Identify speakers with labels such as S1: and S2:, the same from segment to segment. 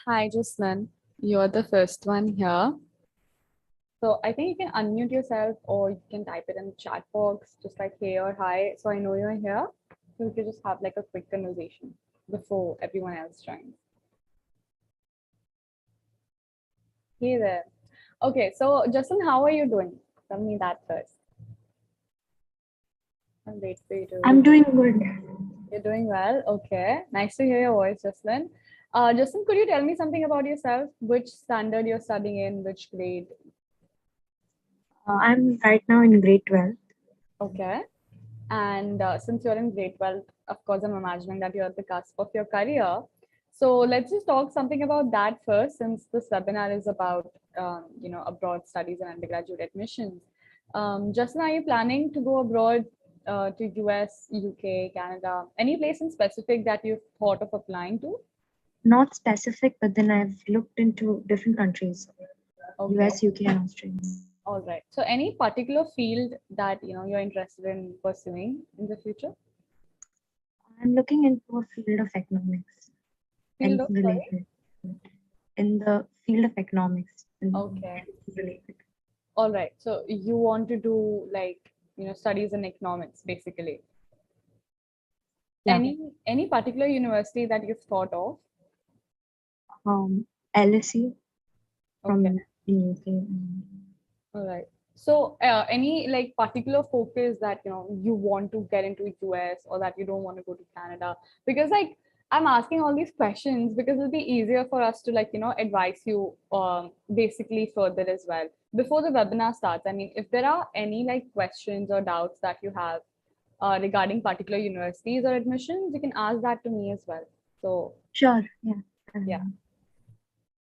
S1: Hi, Jocelyn. You're the first one here. So I think you can unmute yourself or you can type it in the chat box, just like hey or hi. So I know you're here. So we could just have like a quick conversation before everyone else joins. Hey there. Okay, so Justin, how are you doing? Tell me that first. I'm great for you too.
S2: I'm doing good.
S1: You're doing well. Okay. Nice to hear your voice, Justin. Justin, could you tell me something about yourself? Which standard you're studying in, which grade?
S2: I'm right now in grade 12.
S1: Okay. And since you're in grade 12, of course, I'm imagining that you're at the cusp of your career. So let's just talk something about that first, since this webinar is about, abroad studies and undergraduate admissions. Justin, are you planning to go abroad to US, UK, Canada, any place in specific that you've thought of applying to?
S2: Not specific, but then I've looked into different countries,
S1: Okay,
S2: US, UK, and Australia.
S1: all right. So any particular field that you're interested in pursuing in the future?
S2: I'm looking into a field of economics,
S1: Field of,
S2: anything
S1: sorry?
S2: related. In the field of economics,
S1: Okay.
S2: anything related.
S1: All right. So you want to do like, studies in economics, basically.
S2: Yeah.
S1: Any particular university that you've thought of?
S2: LSE
S1: Okay.
S2: from in UK.
S1: All right. So any like particular focus that you want to get into US or that you don't want to go to Canada? Because like I'm asking all these questions because it'll be easier for us to like, advise you basically further as well. Before the webinar starts, I mean, if there are any like questions or doubts that you have regarding particular universities or admissions, you can ask that to me as well. So
S2: Sure. Yeah.
S1: yeah.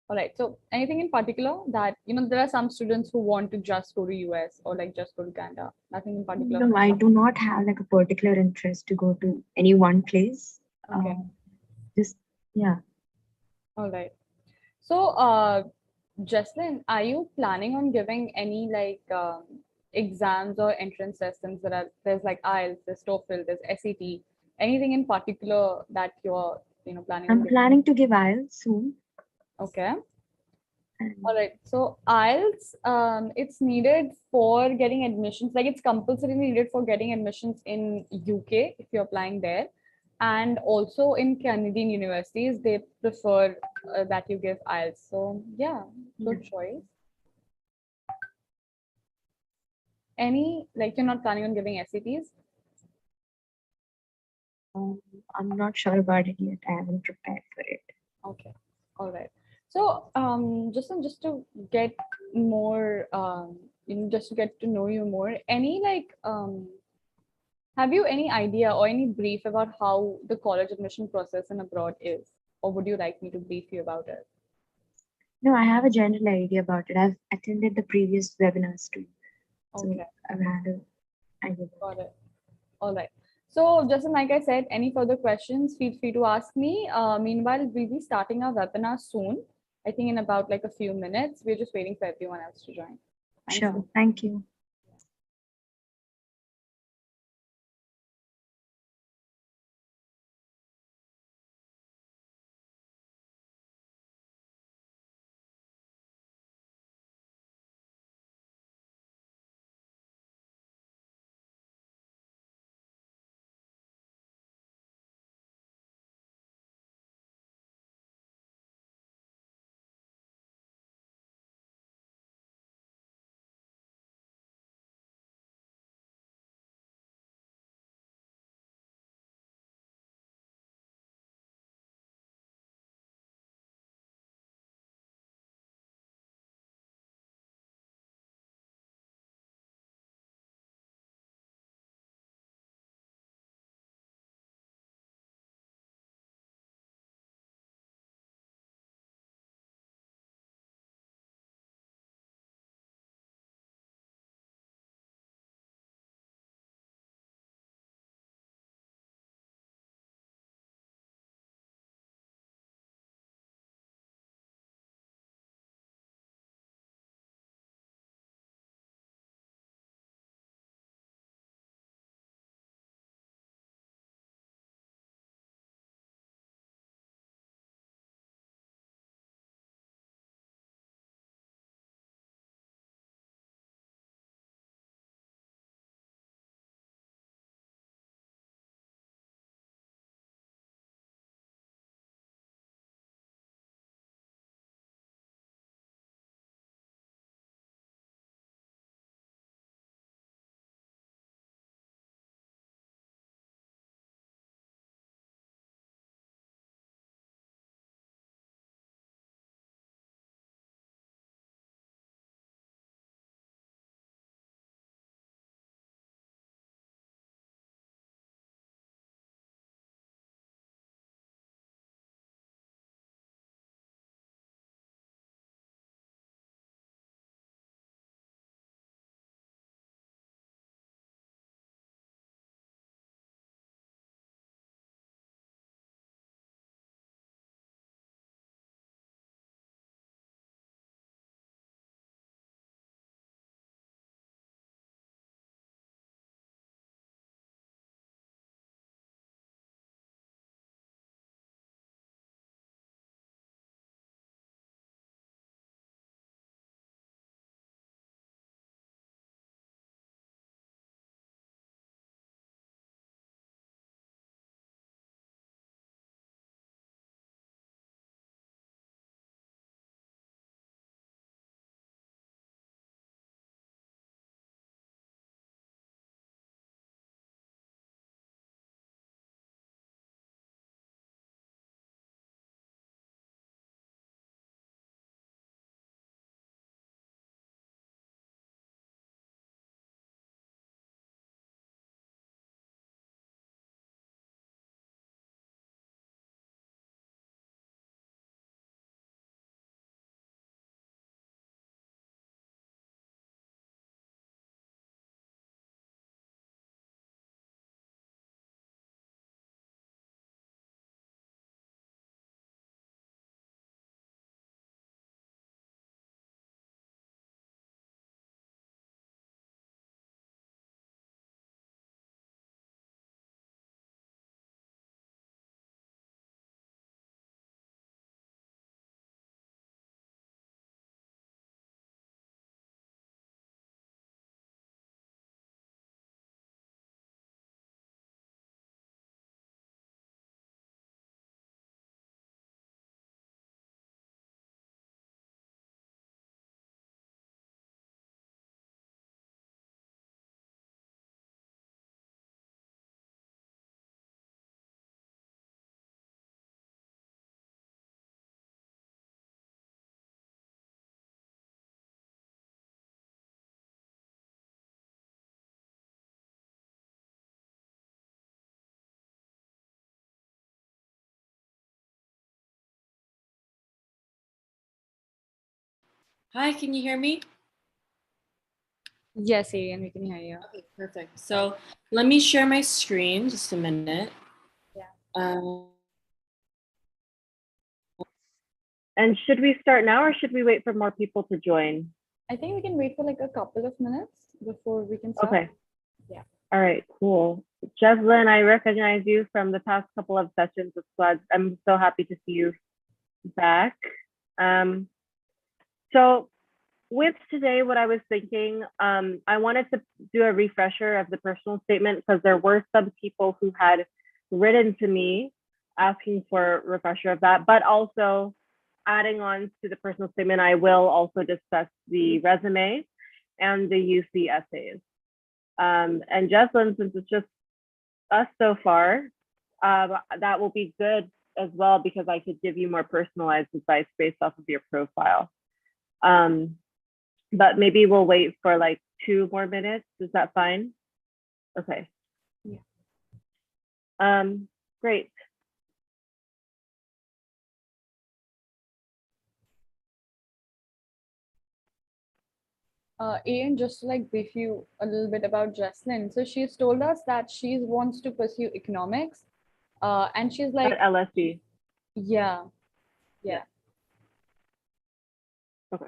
S1: All right. So anything in particular that, there are some students who want to just go to US or like just go to Canada. Nothing in particular.
S2: No, I do not have like a particular interest to go to any one place.
S1: Okay.
S2: Just yeah.
S1: All right. So Jesslyn, are you planning on giving any like exams or entrance systems that are there's like IELTS, there's TOEFL, there's SAT, anything in particular that you're planning on
S2: I'm
S1: giving?
S2: planning to give IELTS soon.
S1: Okay.
S2: And
S1: All right. So IELTS, it's needed for getting admissions. Like it's compulsory needed for getting admissions in UK if you're applying there, and also in Canadian universities they prefer that you give IELTS. So yeah,
S2: yeah.
S1: good choice. Any like you're not planning on giving SATs?
S2: I'm not sure about it yet. I haven't prepared for it.
S1: Okay. All right. So just to get more just to get to know you more, any like have you any idea or any brief about how the college admission process in abroad is? Or would you like me to brief you about it?
S2: No, I have a general idea about it. I've attended the previous webinars too, so
S1: Okay,
S2: I've had an idea about
S1: got it. All right. So, just like I said, any further questions, feel free to ask me. Meanwhile, we'll be starting our webinar soon. I think in about like a few minutes. We're just waiting for everyone else to join.
S2: it.
S1: Thanks.
S2: Sure. Thank you.
S3: Hi, can you hear me?
S1: Yes, Arienne, we can hear you.
S3: Okay, perfect. So let me share my screen just a minute.
S1: Yeah.
S4: And should we start now or should we wait for more people to join?
S1: I think we can wait for like a couple of minutes before we can start.
S4: Okay.
S1: Yeah.
S4: All right, cool. Jeslyn, I recognize you from the past couple of sessions with Squads. I'm so happy to see you back. So with today, what I was thinking, I wanted to do a refresher of the personal statement because there were some people who had written to me asking for a refresher of that, but also adding on to the personal statement, I will also discuss the resume and the UC essays. And Jeslyn, since it's just us so far, that will be good as well because I could give you more personalized advice based off of your profile. But maybe we'll wait for like 2 more minutes. Is that fine? Okay.
S1: Yeah.
S4: Great.
S1: Ian, just to like brief you a little bit about Jesslyn. So she's told us that she wants to pursue economics. And she's like,
S4: At LSD.
S1: yeah.
S4: Okay.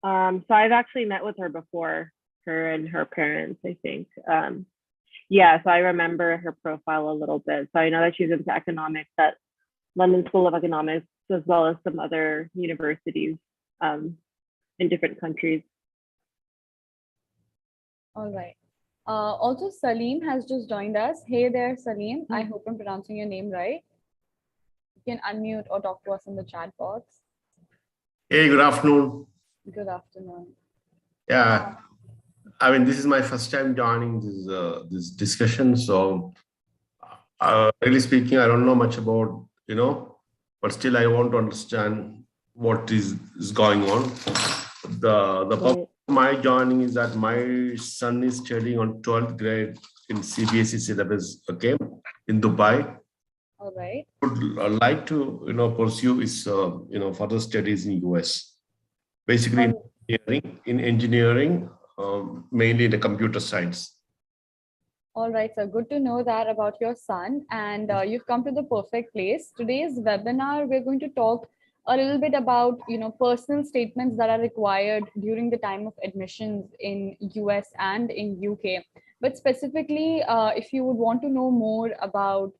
S4: So I've actually met with her before, her and her parents, I think. Yeah, so I remember her profile a little bit. So I know that she's into economics at London School of Economics, as well as some other universities in different countries.
S1: All right. Also, Salim has just joined us. Hey there, Salim. I hope I'm pronouncing your name right. You can unmute or talk to us in the chat box.
S5: Hey, good afternoon.
S1: Good afternoon.
S5: Yeah, I mean, this is my first time joining this discussion, so really speaking, I don't know much about, but still I want to understand what is going on. The purpose of my joining is that my son is studying on 12th grade in CBSE syllabus, okay, in Dubai.
S1: All right.
S5: Would like to, pursue his, further studies in US, basically in engineering, mainly the computer science.
S1: All right, so good to know that about your son, and you've come to the perfect place. Today's webinar, we're going to talk a little bit about, personal statements that are required during the time of admissions in US and in UK. But specifically, if you would want to know more about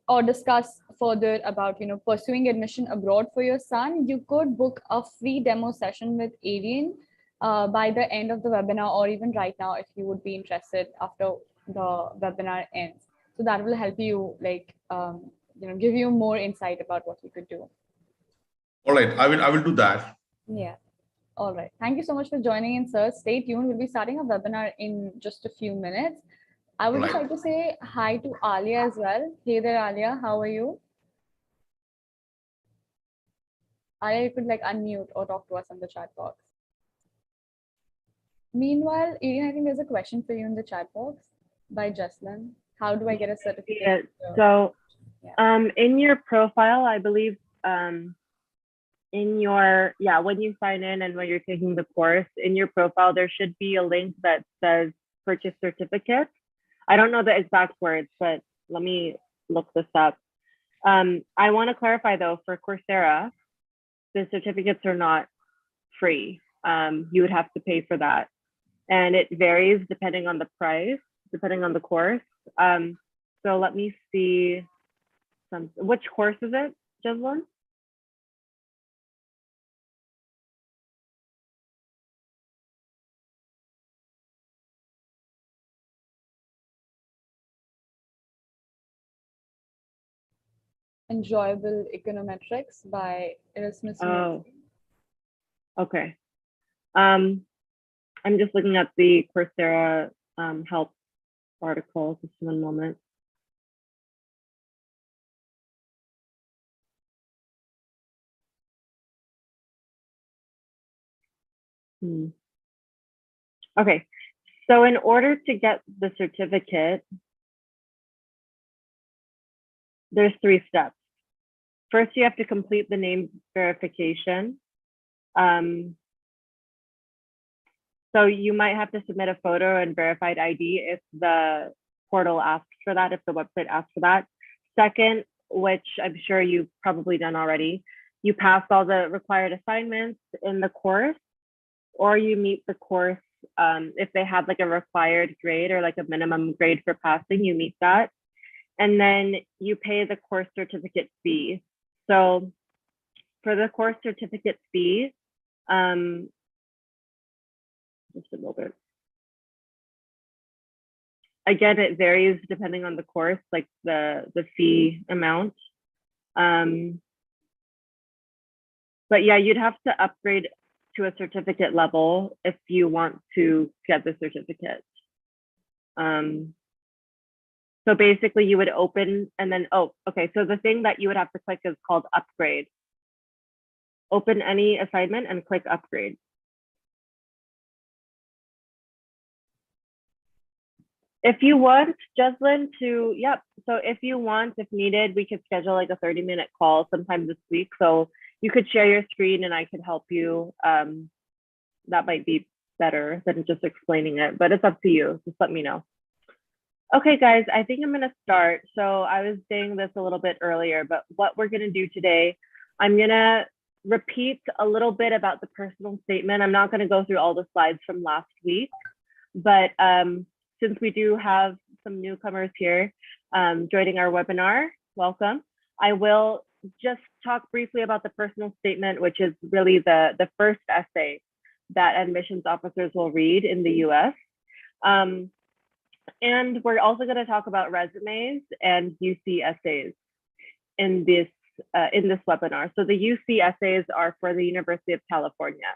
S1: or discuss further about, pursuing admission abroad for your son, you could book a free demo session with Arienne by the end of the webinar, or even right now if you would be interested after the webinar ends. So that will help you give you more insight about what you could do.
S5: All right, I will do that.
S1: Yeah. All right. Thank you so much for joining in, sir. Stay tuned. We'll be starting a webinar in just a few minutes. I would just like to say hi to Alia as well. Hey there, Alia. How are you? Alia, you could like unmute or talk to us in the chat box. Meanwhile, Arienne, I think there's a question for you in the chat box by Jesslyn. How do I get a certificate?
S4: Yeah, so in your profile, I believe in your, when you sign in and when you're taking the course, in your profile, there should be a link that says purchase certificate. I don't know the exact words, but let me look this up. I want to clarify though, for Coursera, the certificates are not free. You would have to pay for that. And it varies depending on the price, depending on the course. So let me see which course is it, Jeslyn?
S1: Enjoyable Econometrics by Erasmus.
S4: Oh, okay. I'm just looking at the Coursera help article. Just 1 moment. Okay, so in order to get the certificate, there's 3 steps. First, you have to complete the name verification. So you might have to submit a photo and verified ID if the portal asks for that, if the website asks for that. Second, which I'm sure you've probably done already, you pass all the required assignments in the course, or you meet the course. If they have like a required grade or like a minimum grade for passing, you meet that. And then you pay the course certificate fee. So for the course certificate fee, just a moment. Again, it varies depending on the course, like the fee amount. But yeah, you'd have to upgrade to a certificate level if you want to get the certificate. So basically you would open and then, oh, okay. So the thing that you would have to click is called upgrade. Open any assignment and click upgrade. If you want, Jeslyn, yep. So if you want, if needed, we could schedule like a 30-minute call sometime this week. So you could share your screen and I could help you. That might be better than just explaining it, but it's up to you. Just let me know. Okay, guys, I think I'm gonna start. So I was saying this a little bit earlier, but what we're gonna do today, I'm gonna repeat a little bit about the personal statement. I'm not gonna go through all the slides from last week, but since we do have some newcomers here joining our webinar, welcome. I will just talk briefly about the personal statement, which is really the first essay that admissions officers will read in the US. And we're also going to talk about resumes and UC essays in this webinar. So the UC essays are for the University of California.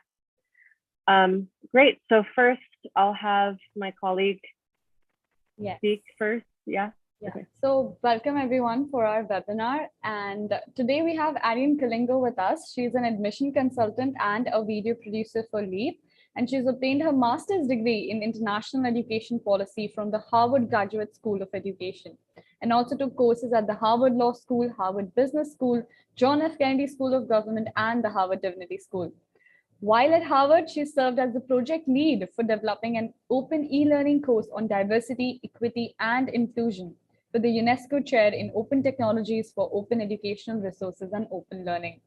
S4: Great. So first, I'll have my colleague speak first. Yeah.
S1: Yeah.
S4: Okay.
S1: So welcome everyone for our webinar. And today we have Arienne Calingo with us. She's an admission consultant and a video producer for Leap. And she's obtained her master's degree in international education policy from the Harvard Graduate School of Education, and also took courses at the Harvard Law School, Harvard Business School, John F. Kennedy School of Government, and the Harvard Divinity School. While at Harvard, she served as the project lead for developing an open e-learning course on diversity, equity, and inclusion for the UNESCO Chair in Open Technologies for Open Educational Resources and Open Learning.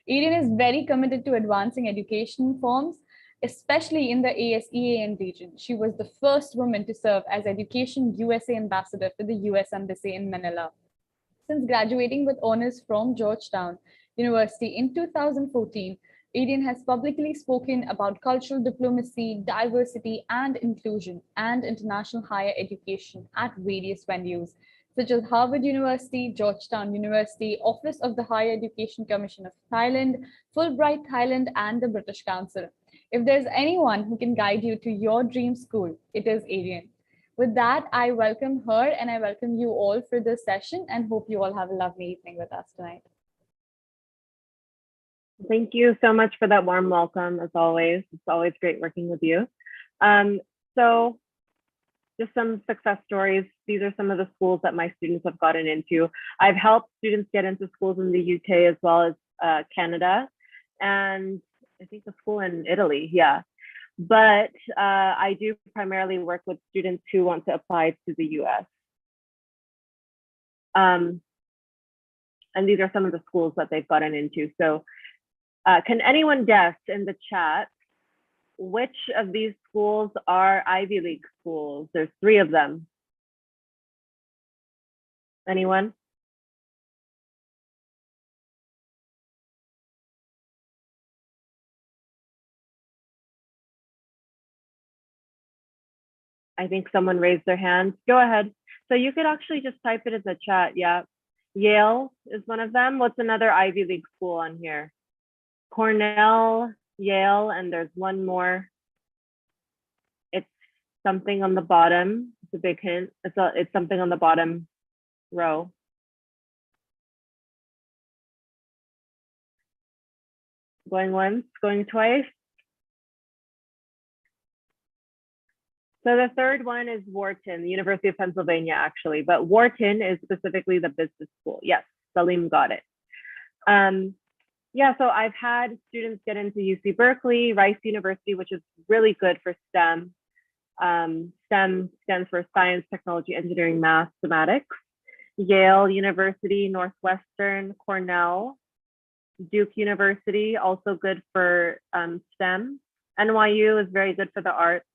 S1: Arienne is very committed to advancing education forms, especially in the ASEAN region. She was the first woman to serve as Education USA Ambassador for the US Embassy in Manila. Since graduating with honors from Georgetown University in 2014, Arienne has publicly spoken about cultural diplomacy, diversity and inclusion, and international higher education at various venues, such as Harvard University, Georgetown University, Office of the Higher Education Commission of Thailand, Fulbright Thailand, and the British Council. If there's anyone who can guide you to your dream school, it is Arienne. With that, I welcome her and I welcome you all for this session and hope you all have a lovely evening with us tonight.
S4: Thank you so much for that warm welcome, as always. It's always great working with you. So just some success stories. These are some of the schools that my students have gotten into. I've helped students get into schools in the UK as well as Canada, and I think a school in Italy, yeah. But I do primarily work with students who want to apply to the US. And these are some of the schools that they've gotten into. So can anyone guess in the chat which of these schools are Ivy League schools? There's 3 of them. Anyone? I think someone raised their hand. Go ahead. So you could actually just type it in the chat. Yeah. Yale is one of them. What's another Ivy League school on here? Cornell, Yale, and there's one more. It's something on the bottom. It's a big hint. It's something on the bottom row. Going once, going twice. So the third one is Wharton, the University of Pennsylvania, actually, but Wharton is specifically the business school. Yes, Salim got it. Yeah, so I've had students get into UC Berkeley, Rice University, which is really good for STEM. STEM stands for Science, Technology, Engineering, Mathematics. Yale University, Northwestern, Cornell, Duke University, also good for STEM. NYU is very good for the arts.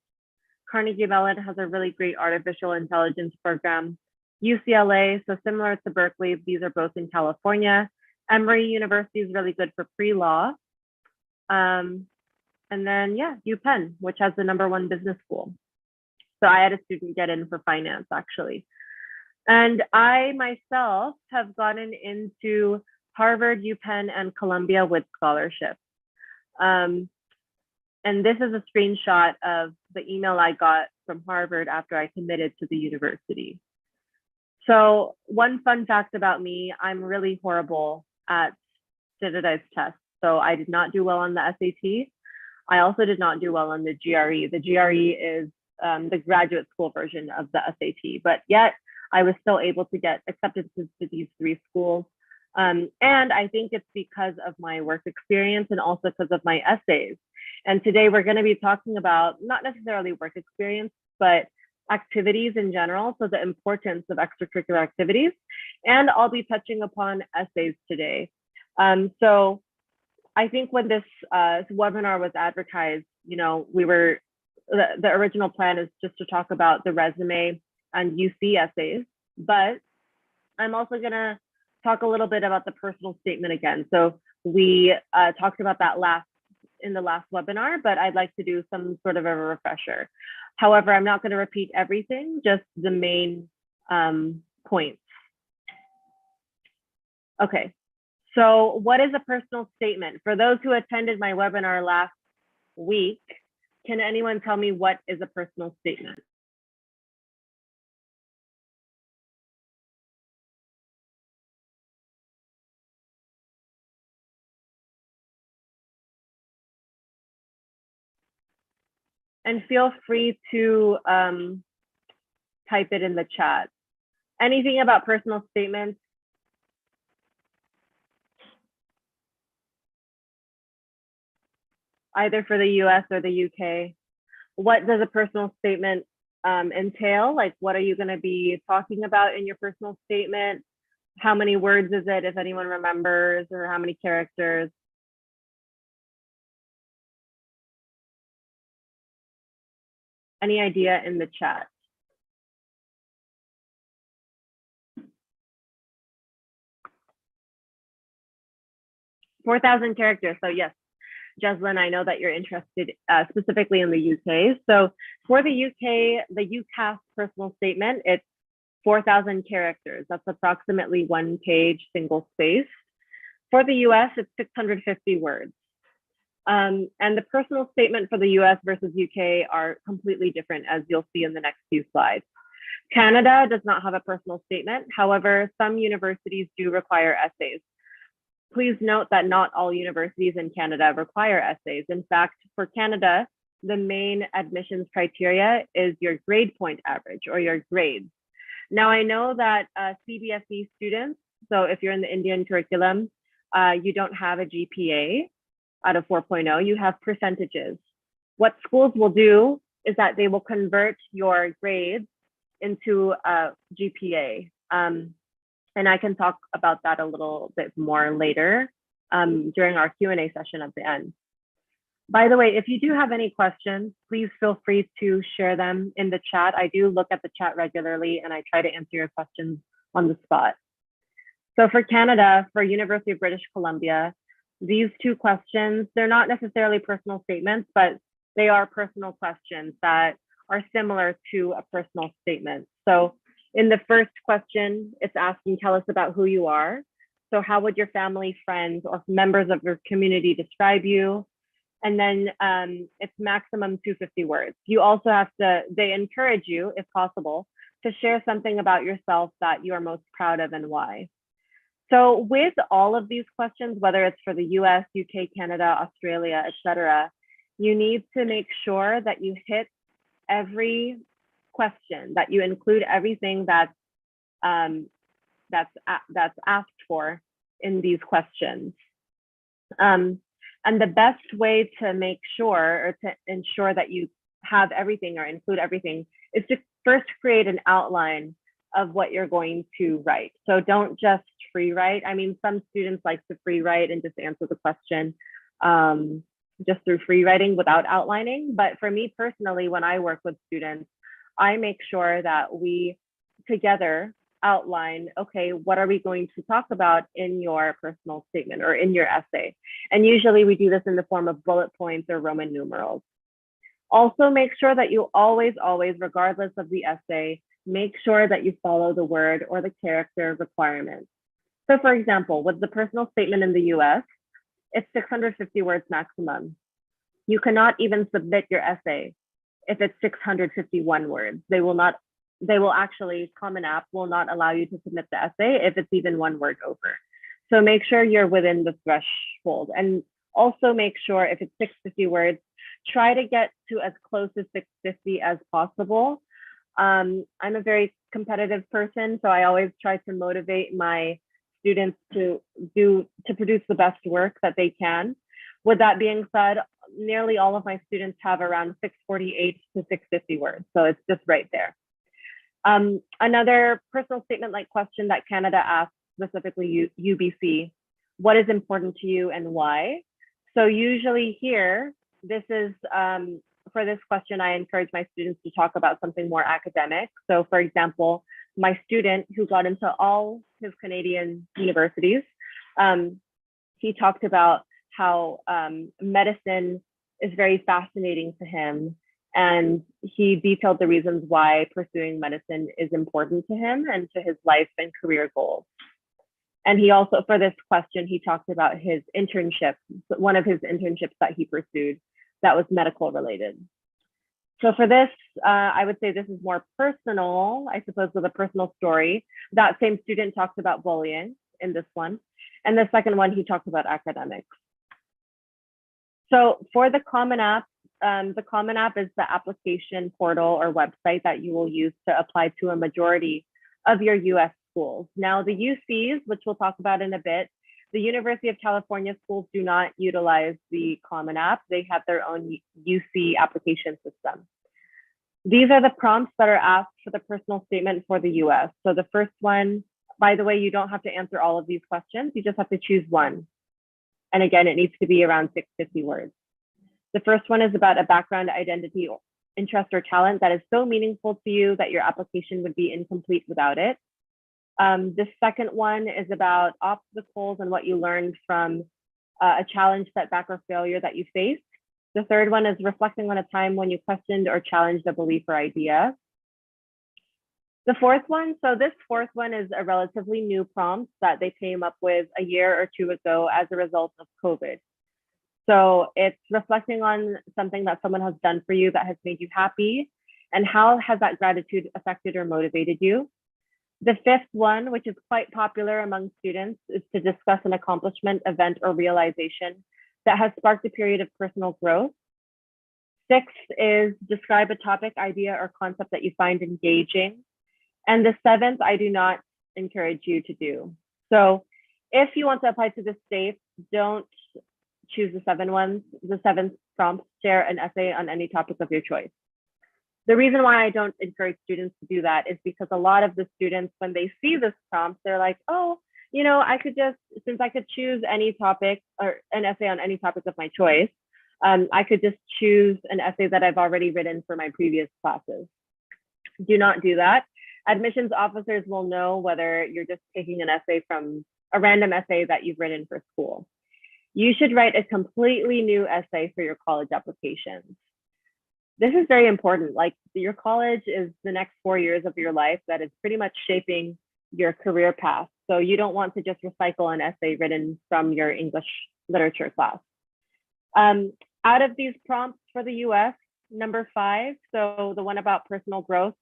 S4: Carnegie Mellon has a really great artificial intelligence program. UCLA, so similar to Berkeley, these are both in California. Emory University is really good for pre-law. And then, yeah, UPenn, which has the #1 business school. So I had a student get in for finance, actually. And I myself have gotten into Harvard, UPenn, and Columbia with scholarships. And this is a screenshot of the email I got from Harvard after I committed to the university. So one fun fact about me, I'm really horrible at standardized tests. So I did not do well on the SAT. I also did not do well on the GRE. The GRE is the graduate school version of the SAT, but yet I was still able to get accepted to these 3 schools. And I think it's because of my work experience and also because of my essays. And today we're going to be talking about not necessarily work experience, but activities in general. So the importance of extracurricular activities. And I'll be touching upon essays today. So I think when this webinar was advertised, you know, the original plan is just to talk about the resume and UC essays, but I'm also going to talk a little bit about the personal statement again. So we talked about that in the last webinar, but I'd like to do some sort of a refresher. However, I'm not going to repeat everything, just the main points. Okay, so what is a personal statement? For those who attended my webinar last week, can anyone tell me what is a personal statement? And feel free to type it in the chat. Anything about personal statements? Either for the US or the UK. What does a personal statement entail? Like, what are you going to be talking about in your personal statement? How many words is it, if anyone remembers, or how many characters? Any idea in the chat? $4,000 characters. So yes, Jeslyn, I know that you're interested specifically in the UK. So for the UK, the UCAS personal statement, it's 4,000 characters. That's approximately 1 page, single spaced. For the US, it's 650 words. And the personal statement for the US versus UK are completely different, as you'll see in the next few slides. Canada does not have a personal statement. However, some universities do require essays. Please note that not all universities in Canada require essays. In fact, for Canada, the main admissions criteria is your grade point average, or your grades. Now, I know that CBSE students, so if you're in the Indian curriculum, you don't have a GPA out of 4.0, you have percentages. What schools will do is that they will convert your grades into a GPA. And I can talk about that a little bit more later during our Q&A session at the end. By the way, if you do have any questions, please feel free to share them in the chat. I do look at the chat regularly and I try to answer your questions on the spot. So for Canada, for University of British Columbia, these 2 questions, they're not necessarily personal statements, but they are personal questions that are similar to a personal statement. So in the first question, it's asking, tell us about who you are. So how would your family, friends, or members of your community describe you? And then it's maximum 250 words. You also have to, they encourage you, if possible, to share something about yourself that you are most proud of and why. So with all of these questions, whether it's for the US, UK, Canada, Australia, etc., you need to make sure that you hit every question, that you include everything that's asked for in these questions. And the best way to make sure or to ensure that you have everything or include everything is to first create an outline of what you're going to write. So don't just free write. I mean, some students like to free write and just answer the question just through free writing without outlining. But for me personally, when I work with students, I make sure that we together outline, okay, what are we going to talk about in your personal statement or in your essay? And usually we do this in the form of bullet points or Roman numerals. Also make sure that you always, regardless of the essay, make sure that you follow the word or the character requirements. So for example, with the personal statement in the US, it's 650 words maximum. You cannot even submit your essay if it's 651 words. Common App will not allow you to submit the essay if it's even one word over. So make sure you're within the threshold, and also make sure if it's 650 words, try to get to as close to 650 as possible. I'm a very competitive person, so I always try to motivate my students to produce the best work that they can. With that being said, nearly all of my students have around 648 to 650 words, so it's just right there. Another personal statement like question that Canada asks, specifically UBC, what is important to you and why? So usually here, this is, for this question, I encourage my students to talk about something more academic. So for example, my student who got into all his Canadian universities, he talked about how medicine is very fascinating to him. And he detailed the reasons why pursuing medicine is important to him and to his life and career goals. And he also, for this question, he talked about his internship, one of his internships that he pursued that was medical related. So for this, I would say this is more personal, I suppose, with a personal story. That same student talks about bullying in this one. And the second one, he talked about academics. So for the Common App is the application portal or website that you will use to apply to a majority of your US schools. Now the UCs, which we'll talk about in a bit, the University of California schools do not utilize the Common App. They have their own UC application system. These are the prompts that are asked for the personal statement for the US. So the first one, by the way, you don't have to answer all of these questions. You just have to choose one. And again, it needs to be around 650 words. The first one is about a background, identity, interest, or talent that is so meaningful to you that your application would be incomplete without it. The second one is about obstacles and what you learned from a challenge, setback, or failure that you faced. The third one is reflecting on a time when you questioned or challenged a belief or idea. The fourth one, so this fourth one is a relatively new prompt that they came up with a year or two ago as a result of COVID. So it's reflecting on something that someone has done for you that has made you happy, and how has that gratitude affected or motivated you? The fifth one, which is quite popular among students, is to discuss an accomplishment, event, or realization that has sparked a period of personal growth. Sixth is describe a topic, idea, or concept that you find engaging. And the seventh, I do not encourage you to do. So if you want to apply to the States, don't choose the seventh prompt, share an essay on any topic of your choice. The reason why I don't encourage students to do that is because a lot of the students, when they see this prompt, they're like, oh, you know, since I could choose any topic or an essay on any topic of my choice, I could just choose an essay that I've already written for my previous classes. Do not do that. Admissions officers will know whether you're just taking an essay from a random essay that you've written for school. You should write a completely new essay for your college applications. This is very important. Like, your college is the next 4 years of your life that is pretty much shaping your career path. So you don't want to just recycle an essay written from your English literature class. Out of these prompts for the US, number 5, so the one about personal growth,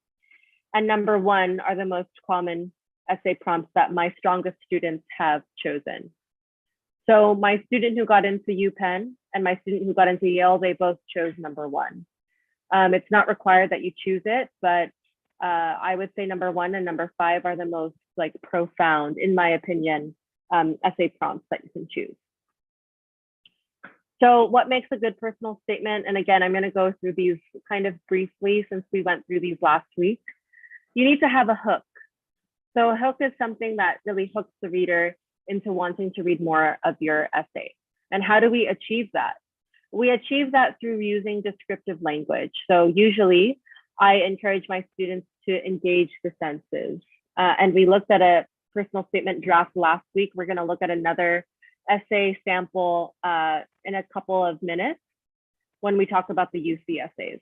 S4: and number 1 are the most common essay prompts that my strongest students have chosen. So my student who got into UPenn and my student who got into Yale, they both chose number 1. It's not required that you choose it, but I would say number 1 and number 5 are the most profound, in my opinion, essay prompts that you can choose. So what makes a good personal statement? And again, I'm going to go through these kind of briefly since we went through these last week. You need to have a hook. So a hook is something that really hooks the reader into wanting to read more of your essay. And how do we achieve that? We achieve that through using descriptive language. So usually I encourage my students to engage the senses. And we looked at a personal statement draft last week. We're going to look at another essay sample in a couple of minutes when we talk about the UC essays.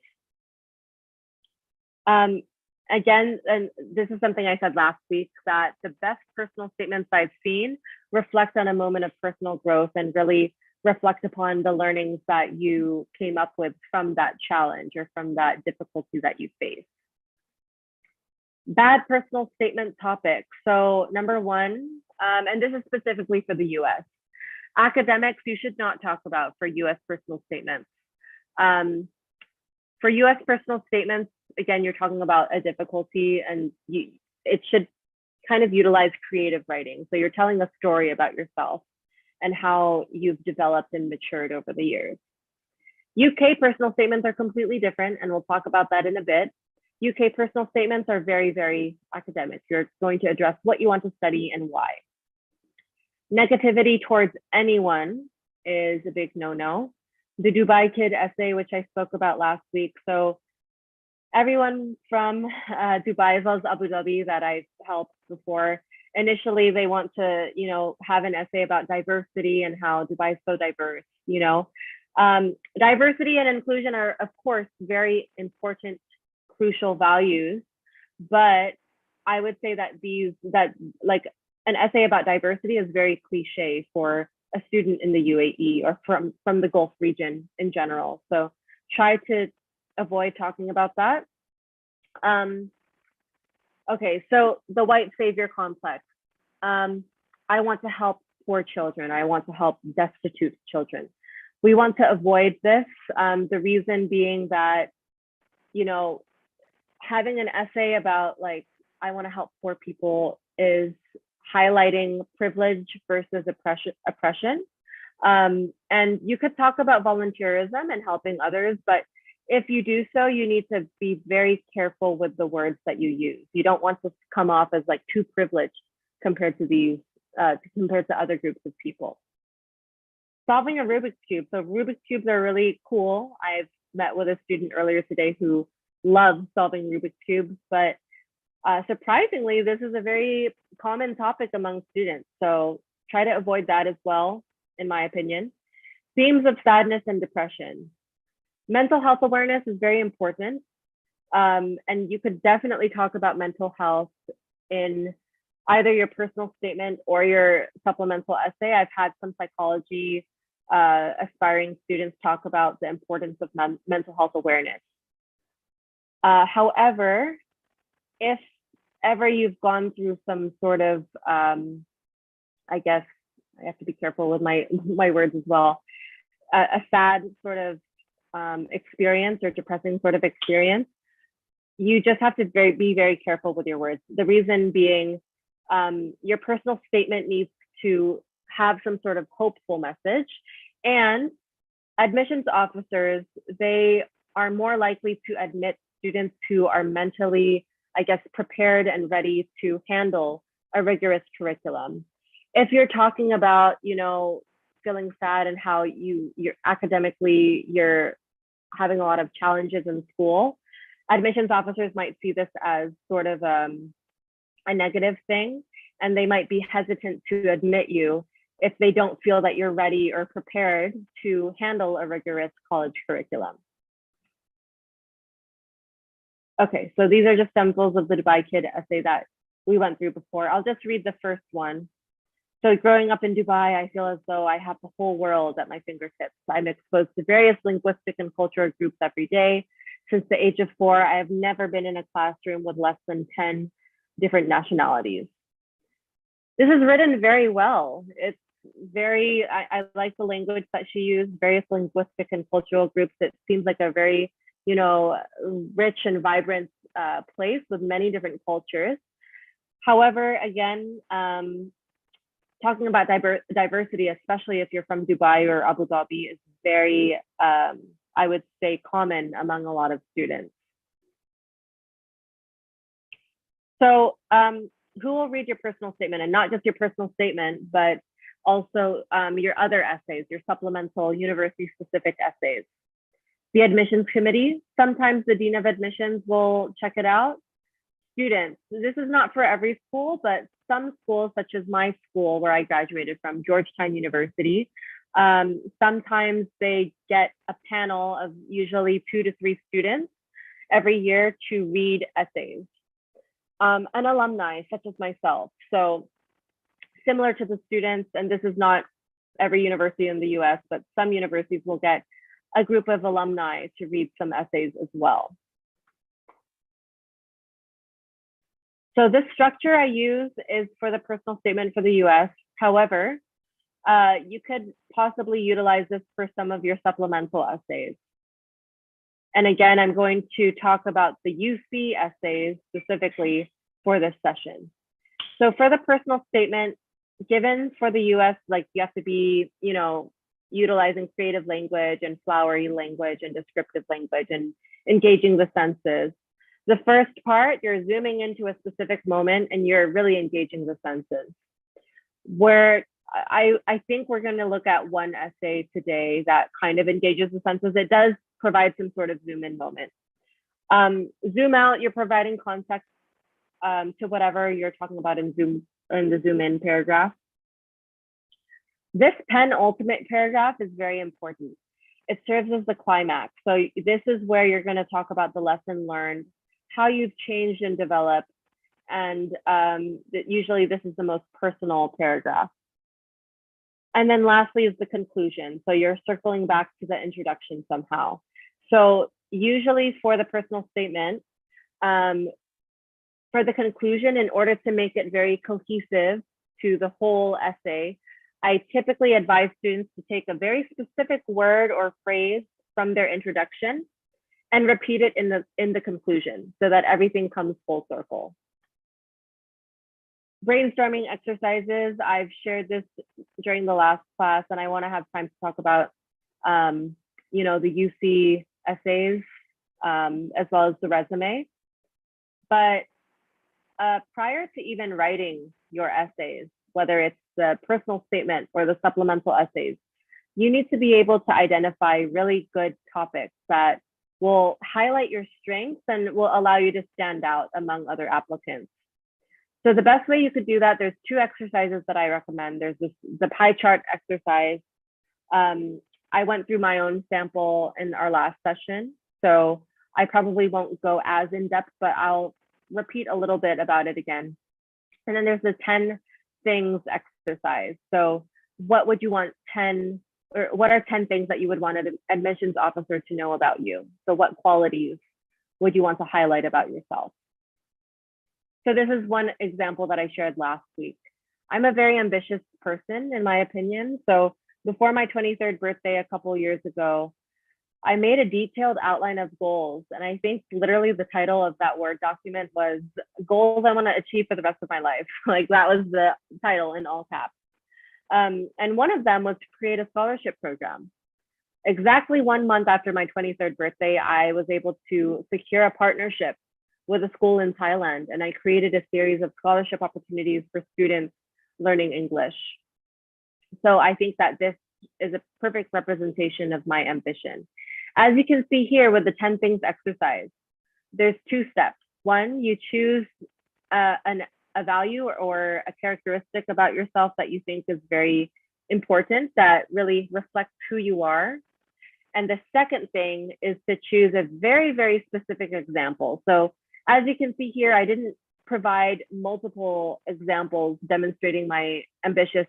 S4: Again, and this is something I said last week, that the best personal statements I've seen reflect on a moment of personal growth and really reflect upon the learnings that you came up with from that challenge or from that difficulty that you faced. Bad personal statement topics. So number one, and this is specifically for the US, academics you should not talk about for US personal statements. For US personal statements, again, you're talking about a difficulty and it should kind of utilize creative writing. So you're telling a story about yourself and how you've developed and matured over the years. UK personal statements are completely different, and we'll talk about that in a bit. UK personal statements are very, very academic. You're going to address what you want to study and why. Negativity towards anyone is a big no-no. The Dubai Kid essay, which I spoke about last week. So everyone from Dubai as well as Abu Dhabi that I've helped before, initially they want to, have an essay about diversity and how Dubai is so diverse, Diversity and inclusion are, of course, very important, crucial values, but I would say that an essay about diversity is very cliche for a student in the UAE or from the Gulf region in general. So try to avoid talking about that. Okay, so the white savior complex. I want to help poor children. I want to help destitute children. We want to avoid this. The reason being that, having an essay about I want to help poor people is highlighting privilege versus oppression. And you could talk about volunteerism and helping others, but if you do so, you need to be very careful with the words that you use. You don't want to come off as too privileged compared to other groups of people. Solving a Rubik's Cube. So Rubik's Cubes are really cool. I've met with a student earlier today who loves solving Rubik's Cubes, but surprisingly, this is a very common topic among students. So try to avoid that as well, in my opinion. Themes of sadness and depression. Mental health awareness is very important. And you could definitely talk about mental health in either your personal statement or your supplemental essay. I've had some psychology aspiring students talk about the importance of mental health awareness. However, if ever you've gone through some sort of, I guess I have to be careful with my words as well, a sad sort of experience or depressing sort of experience, you just have to be very careful with your words. The reason being, your personal statement needs to have some sort of hopeful message, and admissions officers, they are more likely to admit students who are mentally, I guess, prepared and ready to handle a rigorous curriculum. If you're talking about, feeling sad and how you're academically, you're having a lot of challenges in school, admissions officers might see this as sort of a negative thing, and they might be hesitant to admit you if they don't feel that you're ready or prepared to handle a rigorous college curriculum. Okay, so these are just samples of the Dubai Kid essay that we went through before. I'll just read the first one. So growing up in Dubai, I feel as though I have the whole world at my fingertips. I'm exposed to various linguistic and cultural groups every day. Since the age of 4, I have never been in a classroom with less than 10 different nationalities. This is written very well. It's very, I like the language that she used, various linguistic and cultural groups. It seems like a very, rich and vibrant place with many different cultures. However, again, talking about diversity, especially if you're from Dubai or Abu Dhabi, is very, I would say, common among a lot of students. So who will read your personal statement, and not just your personal statement, but also your other essays, your supplemental university-specific essays? The admissions committee, sometimes the dean of admissions will check it out. Students, this is not for every school, but some schools, such as my school where I graduated from, Georgetown University, sometimes they get a panel of usually 2 to 3 students every year to read essays. An alumni, such as myself. So similar to the students, and this is not every university in the US, but some universities will get a group of alumni to read some essays as well. So this structure I use is for the personal statement for the US. However, you could possibly utilize this for some of your supplemental essays. And again, I'm going to talk about the UC essays specifically for this session. So for the personal statement, given for the US, like you have to be, you know, utilizing creative language and flowery language and descriptive language and engaging the senses. The first part, you're zooming into a specific moment and you're really engaging the senses. Where I think we're going to look at one essay today that kind of engages the senses. It does provide some sort of zoom in moment. Zoom out, you're providing context to whatever you're talking about in the zoom in paragraph. This penultimate paragraph is very important. It serves as the climax. So this is where you're going to talk about the lesson learned, how you've changed and developed, and usually this is the most personal paragraph. And then lastly is the conclusion. So you're circling back to the introduction somehow. So usually for the personal statement, for the conclusion, in order to make it very cohesive to the whole essay, I typically advise students to take a very specific word or phrase from their introduction and repeat it in the conclusion so that everything comes full circle. Brainstorming exercises, I've shared this during the last class, and I want to have time to talk about, you know, the UC essays as well as the resume. But prior to even writing your essays, whether it's the personal statement or the supplemental essays, you need to be able to identify really good topics that will highlight your strengths and will allow you to stand out among other applicants. So the best way you could do that, there's 2 exercises that I recommend. There's the pie chart exercise. I went through my own sample in our last session, so I probably won't go as in depth, but I'll repeat a little bit about it again. And then there's the 10 things exercise. So what would you want 10, or what are 10 things that you would want an admissions officer to know about you? So what qualities would you want to highlight about yourself? So this is one example that I shared last week. I'm a very ambitious person, in my opinion. So before my 23rd birthday a couple of years ago, I made a detailed outline of goals. And I think literally the title of that Word document was Goals I Want to Achieve for the Rest of My Life. Like that was the title in all caps. And one of them was to create a scholarship program. Exactly 1 month after my 23rd birthday, I was able to secure a partnership with a school in Thailand, and I created a series of scholarship opportunities for students learning English. So I think that this is a perfect representation of my ambition. As you can see here with the 10 things exercise, there's 2 steps. One, you choose a value or a characteristic about yourself that you think is very important, that really reflects who you are. And the second thing is to choose a very, very specific example. So as you can see here, I didn't provide multiple examples demonstrating my ambitious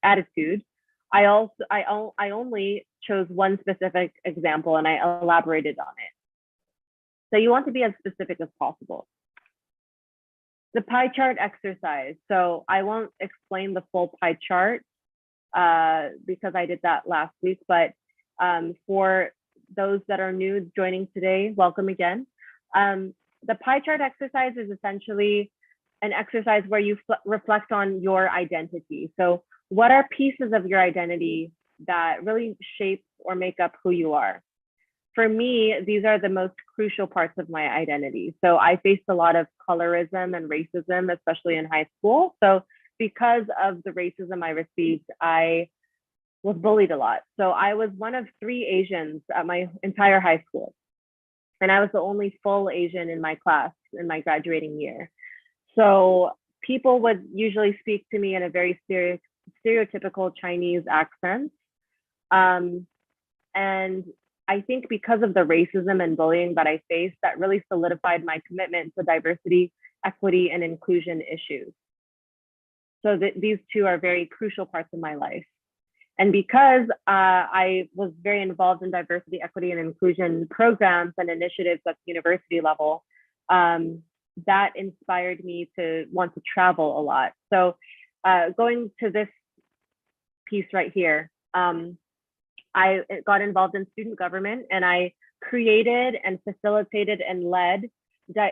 S4: attitude. I only chose one specific example and I elaborated on it. So you want to be as specific as possible. The pie chart exercise. So I won't explain the full pie chart because I did that last week, but for those that are new joining today, welcome again. The pie chart exercise is essentially an exercise where you reflect on your identity. So what are pieces of your identity that really shape or make up who you are? For me, these are the most crucial parts of my identity. So I faced a lot of colorism and racism, especially in high school. So because of the racism I received, I was bullied a lot. So I was one of 3 Asians at my entire high school. And I was the only full Asian in my class in my graduating year. So people would usually speak to me in a very stereotypical Chinese accent. And I think because of the racism and bullying that I faced, that really solidified my commitment to diversity, equity, and inclusion issues. So these 2 are very crucial parts of my life. And because I was very involved in diversity, equity, and inclusion programs and initiatives at the university level, that inspired me to want to travel a lot. So going to this piece right here, I got involved in student government, and I created and facilitated and led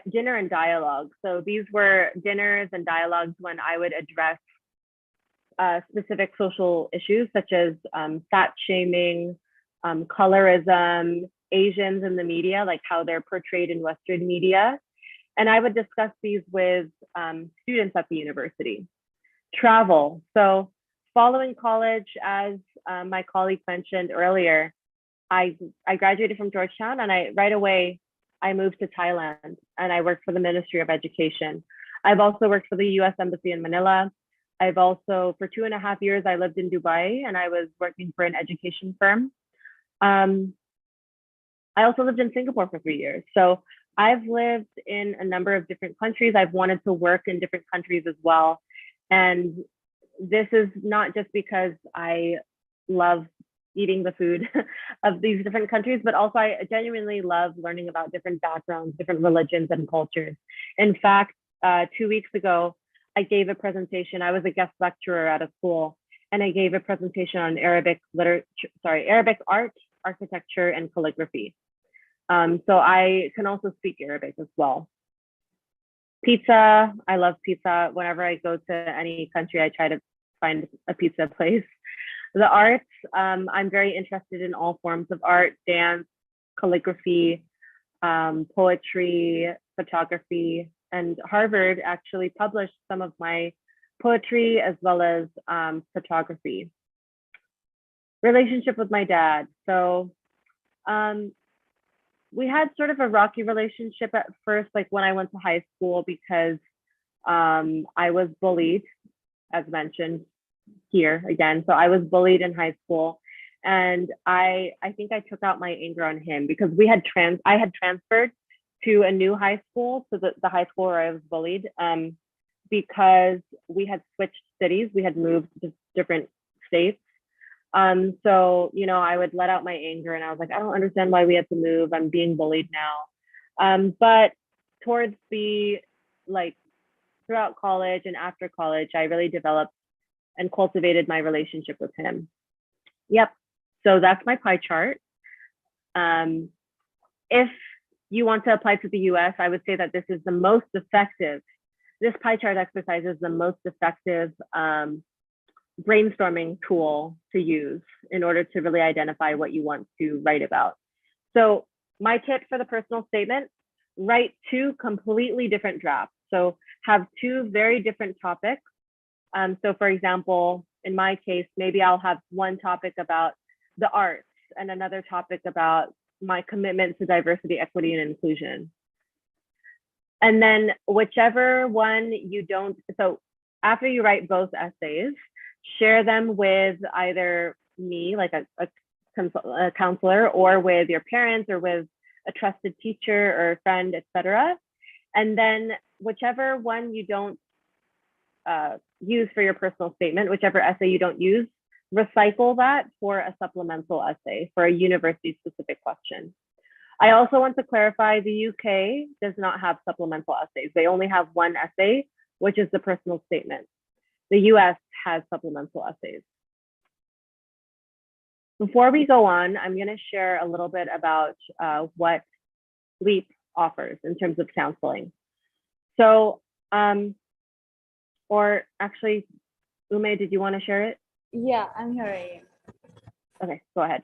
S4: dinner and dialogue. So these were dinners and dialogues when I would address specific social issues such as fat shaming, colorism, Asians in the media, like how they're portrayed in Western media. And I would discuss these with students at the university. Travel. So following college, as my colleague mentioned earlier, I graduated from Georgetown, and right away I moved to Thailand, and I worked for the Ministry of Education. I've also worked for the US Embassy in Manila. I've also, for 2.5 years, I lived in Dubai, and I was working for an education firm. I also lived in Singapore for 3 years. So I've lived in a number of different countries. I've wanted to work in different countries as well. And this is not just because I love eating the food of these different countries, but also I genuinely love learning about different backgrounds, different religions and cultures. In fact, 2 weeks ago, I gave a presentation. I was a guest lecturer at a school, and I gave a presentation on Arabic art, architecture, and calligraphy. So I can also speak Arabic as well. Pizza, I love pizza. Whenever I go to any country, I try to find a pizza place. The arts, I'm very interested in all forms of art, dance, calligraphy, poetry, photography, and Harvard actually published some of my poetry as well as photography. Relationship with my dad. So we had sort of a rocky relationship at first, like when I went to high school, because I was bullied, as mentioned here again. So I was bullied in high school, and I think I took out my anger on him because I had transferred to a new high school, so the high school where I was bullied, because we had switched cities, we had moved to different states. So, you know, I would let out my anger, and I was like, I don't understand why we had to move. I'm being bullied now. But towards throughout college and after college, I really developed and cultivated my relationship with him. Yep. So that's my pie chart. If you want to apply to the US, I would say that this is the most effective. This pie chart exercise is the most effective brainstorming tool to use in order to really identify what you want to write about. So my tip for the personal statement, write 2 completely different drafts. So have 2 very different topics. So for example, in my case, maybe I'll have one topic about the arts and another topic about my commitment to diversity, equity, and inclusion. And then whichever one you don't, so after you write both essays, share them with either me, like a counselor, or with your parents, or with a trusted teacher or a friend, etc. And then whichever one you don't use for your personal statement, whichever essay you don't use, recycle that for a supplemental essay for a university-specific question. I also want to clarify, the UK does not have supplemental essays. They only have one essay, which is the personal statement. The US has supplemental essays. Before we go on, I'm going to share a little bit about what Leap offers in terms of counseling. So Or actually, Ume, did you want to share it?
S1: Yeah, I'm here. Arienne.
S4: Okay, go ahead.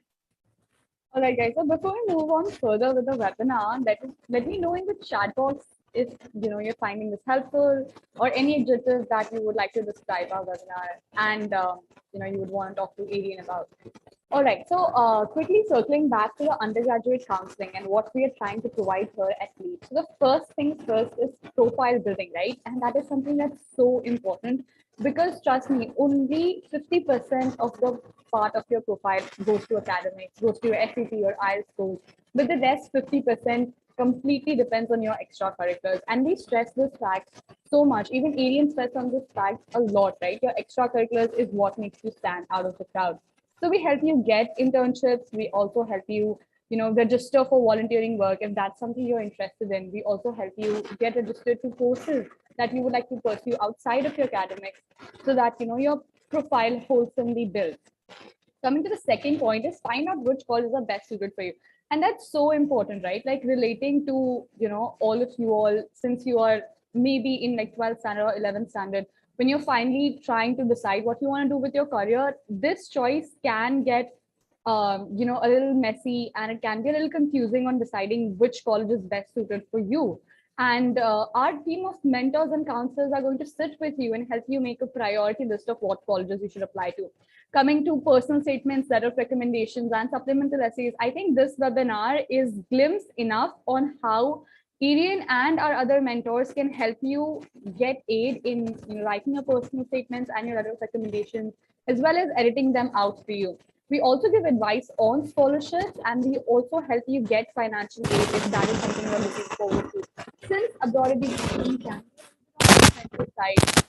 S1: All right, guys. So before we move on further with the webinar, let me know in the chat box if you're finding this helpful or any adjectives that you would like to describe our webinar, and you would want to talk to Arienne about. All right. So quickly circling back to the undergraduate counseling and what we are trying to provide here at Leap. So the first things first is profile building, right? And that is something that's so important because trust me, only 50% of the part of your profile goes to academics, goes to your SAT or IELTS scores, but the rest 50% completely depends on your extracurriculars. And we stress this fact so much. Even Arienne stress on this fact a lot, right? Your extracurriculars is what makes you stand out of the crowd. So we help you get internships. We also help you, register for volunteering work. If that's something you're interested in, we also help you get registered to courses that you would like to pursue outside of your academics so that, your profile wholesomely builds. Coming to the second point is find out which colleges are best suited for you. And that's so important, right? Like relating to, all of you all, since you are maybe in like 12th standard or 11th standard, when you're finally trying to decide what you want to do with your career, this choice can get, a little messy, and it can be a little confusing on deciding which college is best suited for you. And our team of mentors and counselors are going to sit with you and help you make a priority list of what colleges you should apply to. Coming to personal statements, letter of recommendations, and supplemental essays, I think this webinar is glimpse enough on how Arienne and our other mentors can help you get aid in writing your personal statements and your letter of recommendations, as well as editing them out for you. We also give advice on scholarships, and we also help you get financial aid if that is something you're looking forward to. Since abroad education can be side.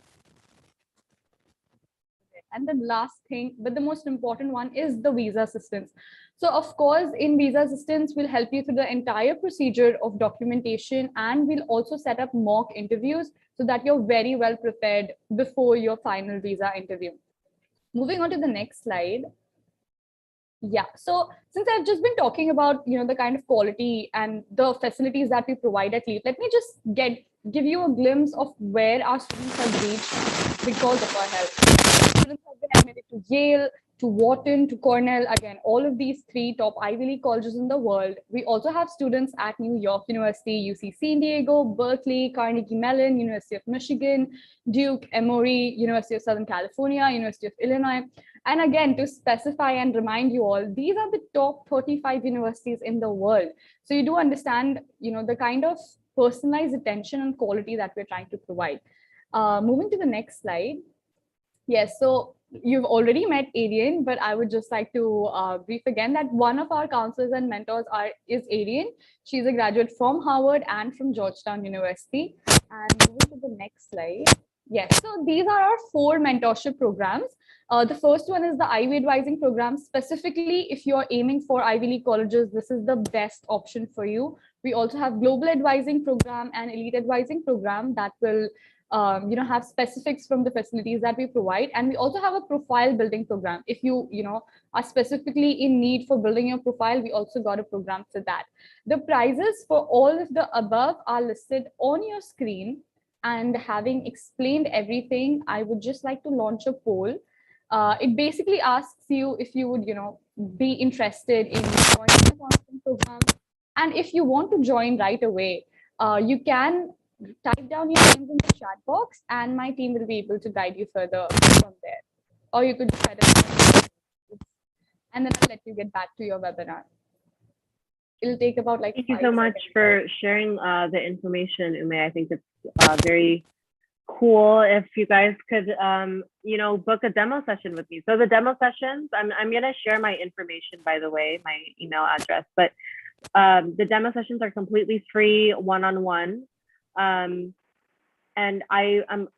S1: And the last thing, but the most important one, is the visa assistance. So of course, in visa assistance, we'll help you through the entire procedure of documentation, and we'll also set up mock interviews so that you're very well prepared before your final visa interview. Moving on to the next slide. Yeah, so since I've just been talking about the kind of quality and the facilities that we provide at Leap, let me just give you a glimpse of where our students have reached because of our help. Students have been admitted to Yale, to Wharton, to Cornell, again, all of these 3 top Ivy League colleges in the world. We also have students at New York University, UC San Diego, Berkeley, Carnegie Mellon, University of Michigan, Duke, Emory, University of Southern California, University of Illinois. And again, to specify and remind you all, these are the top 35 universities in the world. So you do understand, the kind of personalized attention and quality that we're trying to provide. Moving to the next slide. Yes, so you've already met Arienne, but I would just like to brief again that one of our counselors and mentors is Arienne. She's a graduate from Harvard and from Georgetown University. And moving to the next slide. Yes, so these are our 4 mentorship programs. The first one is the Ivy Advising Program. Specifically, if you're aiming for Ivy League colleges, this is the best option for you. We also have Global Advising Program and Elite Advising Program that will have specifics from the facilities that we provide. And we also have a profile building program. If you are specifically in need for building your profile, we also got a program for that. The prizes for all of the above are listed on your screen. And having explained everything, I would just like to launch a poll. It basically asks you if you would, be interested in joining the counseling program. And if you want to join right away, you can type down your names in the chat box, and my team will be able to guide you further from there. Or you could just and then I'll let you get back to your webinar. It'll take about like
S4: Thank you so much for sharing the information, Ume. I think it's very cool if you guys could, book a demo session with me. So the demo sessions, I'm going to share my information, by the way, my email address, but the demo sessions are completely free, one-on-one. And I'm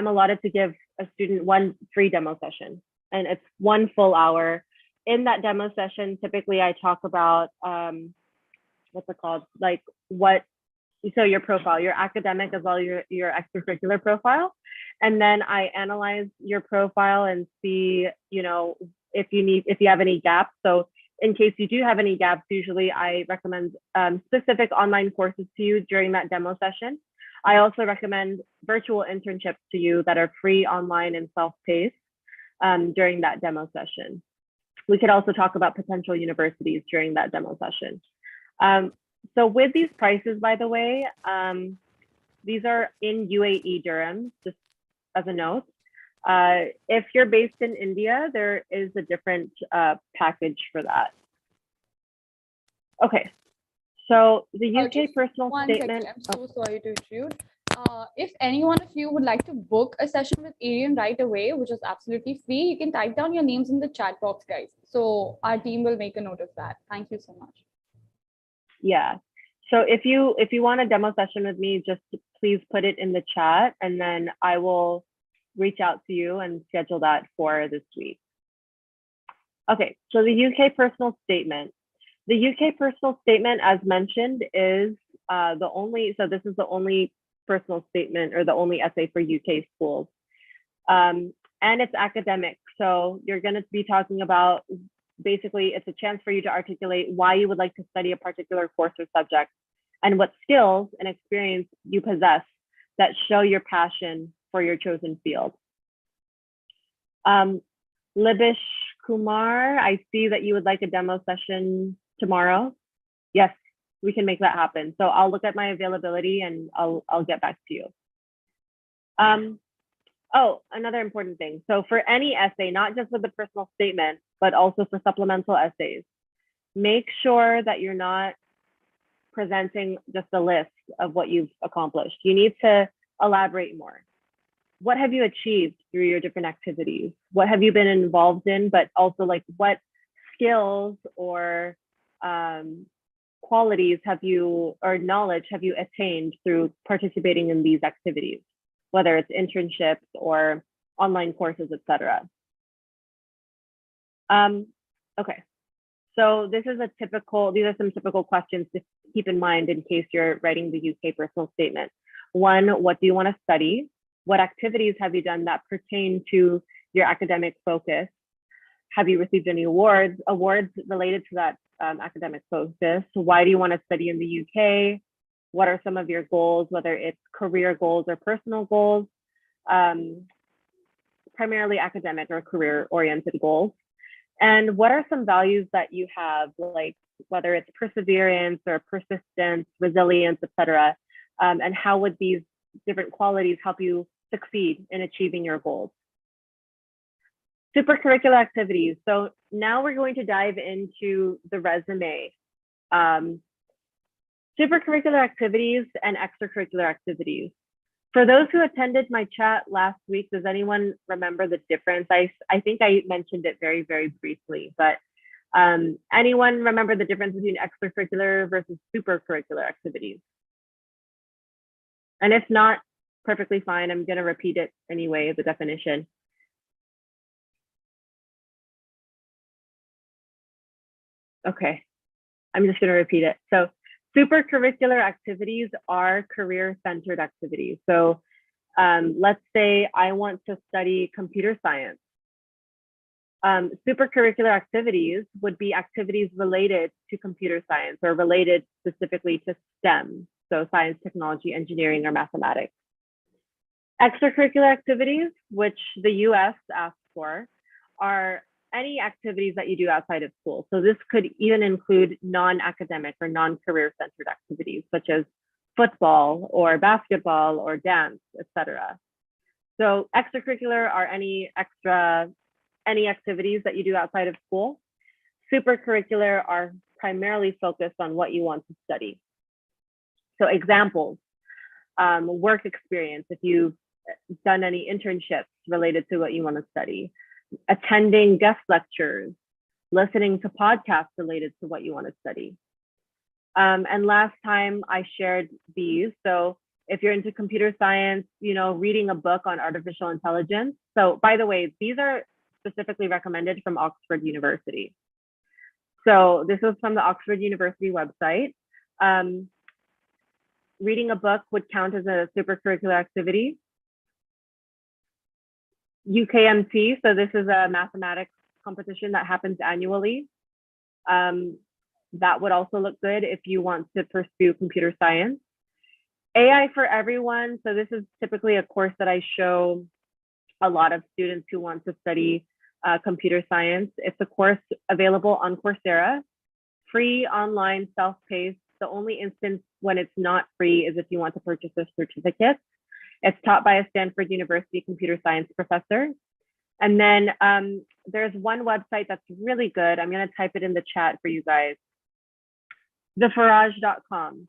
S4: allotted to give a student 1 free demo session, and it's 1 full hour. In that demo session, typically I talk about, what's it called? Like so your profile, your academic as well as your extracurricular profile. And then I analyze your profile and see, if you have any gaps. So in case you do have any gaps, usually I recommend specific online courses to you during that demo session. I also recommend virtual internships to you that are free, online, and self-paced during that demo session. We could also talk about potential universities during that demo session. So with these prices, by the way, these are in UAE dirhams, just as a note. If you're based in India, there is a different package for that. Okay, so the UK personal statement.
S1: I'm so sorry to intrude. If any one of you would like to book a session with Arienne right away, which is absolutely free, you can type down your names in the chat box, guys. So our team will make a note of that. Thank you so much.
S4: Yeah. So if you want a demo session with me, just please put it in the chat, and then I will reach out to you and schedule that for this week. Okay, so the UK personal statement. The UK personal statement, as mentioned, is this is the only personal statement or the only essay for UK schools. And it's academic. So you're going to be talking about, basically, it's a chance for you to articulate why you would like to study a particular course or subject and what skills and experience you possess that show your passion for your chosen field. Libish Kumar, I see that you would like a demo session tomorrow. Yes, we can make that happen. So I'll look at my availability and I'll get back to you. Oh, another important thing. So for any essay, not just with the personal statement, but also for supplemental essays, make sure that you're not presenting just a list of what you've accomplished. You need to elaborate more. What have you achieved through your different activities? What have you been involved in, but also like what skills or qualities or knowledge have you attained through participating in these activities, whether it's internships or online courses, etc. Okay, so these are some typical questions to keep in mind in case you're writing the UK personal statement. One, what do you want to study? What activities have you done that pertain to your academic focus? Have you received any awards related to that academic focus? Why do you want to study in the UK? What are some of your goals, whether it's career goals or personal goals, primarily academic or career-oriented goals? And what are some values that you have, like whether it's perseverance or persistence, resilience, etc. And how would these different qualities help you succeed in achieving your goals? Supercurricular activities. So now we're going to dive into the resume. Supercurricular activities and extracurricular activities. For those who attended my chat last week, does anyone remember the difference? I think I mentioned it very, very briefly, but anyone remember the difference between extracurricular versus supercurricular activities? And if not, perfectly fine. I'm going to repeat it anyway, the definition. Okay, I'm just going to repeat it. So supercurricular activities are career-centered activities. So let's say I want to study computer science. Supercurricular activities would be activities related to computer science or related specifically to STEM, so science, technology, engineering, or mathematics. Extracurricular activities, which the US asks for, are any activities that you do outside of school. So this could even include non-academic or non-career centered activities, such as football or basketball or dance, etc. So extracurricular are any activities that you do outside of school. Supercurricular are primarily focused on what you want to study. So examples, work experience, if you've done any internships related to what you want to study, attending guest lectures, listening to podcasts related to what you want to study. And last time I shared these. So if you're into computer science, reading a book on artificial intelligence. So by the way, these are specifically recommended from Oxford University. So this was from the Oxford University website. Reading a book would count as a supercurricular activity. UKMT, so this is a mathematics competition that happens annually. That would also look good if you want to pursue computer science. AI for everyone. So this is typically a course that I show a lot of students who want to study computer science. It's a course available on Coursera, free, online, self-paced. The only instance when it's not free is if you want to purchase a certificate. It's taught by a Stanford University computer science professor. And then there's one website that's really good. I'm going to type it in the chat for you guys. thefarage.com.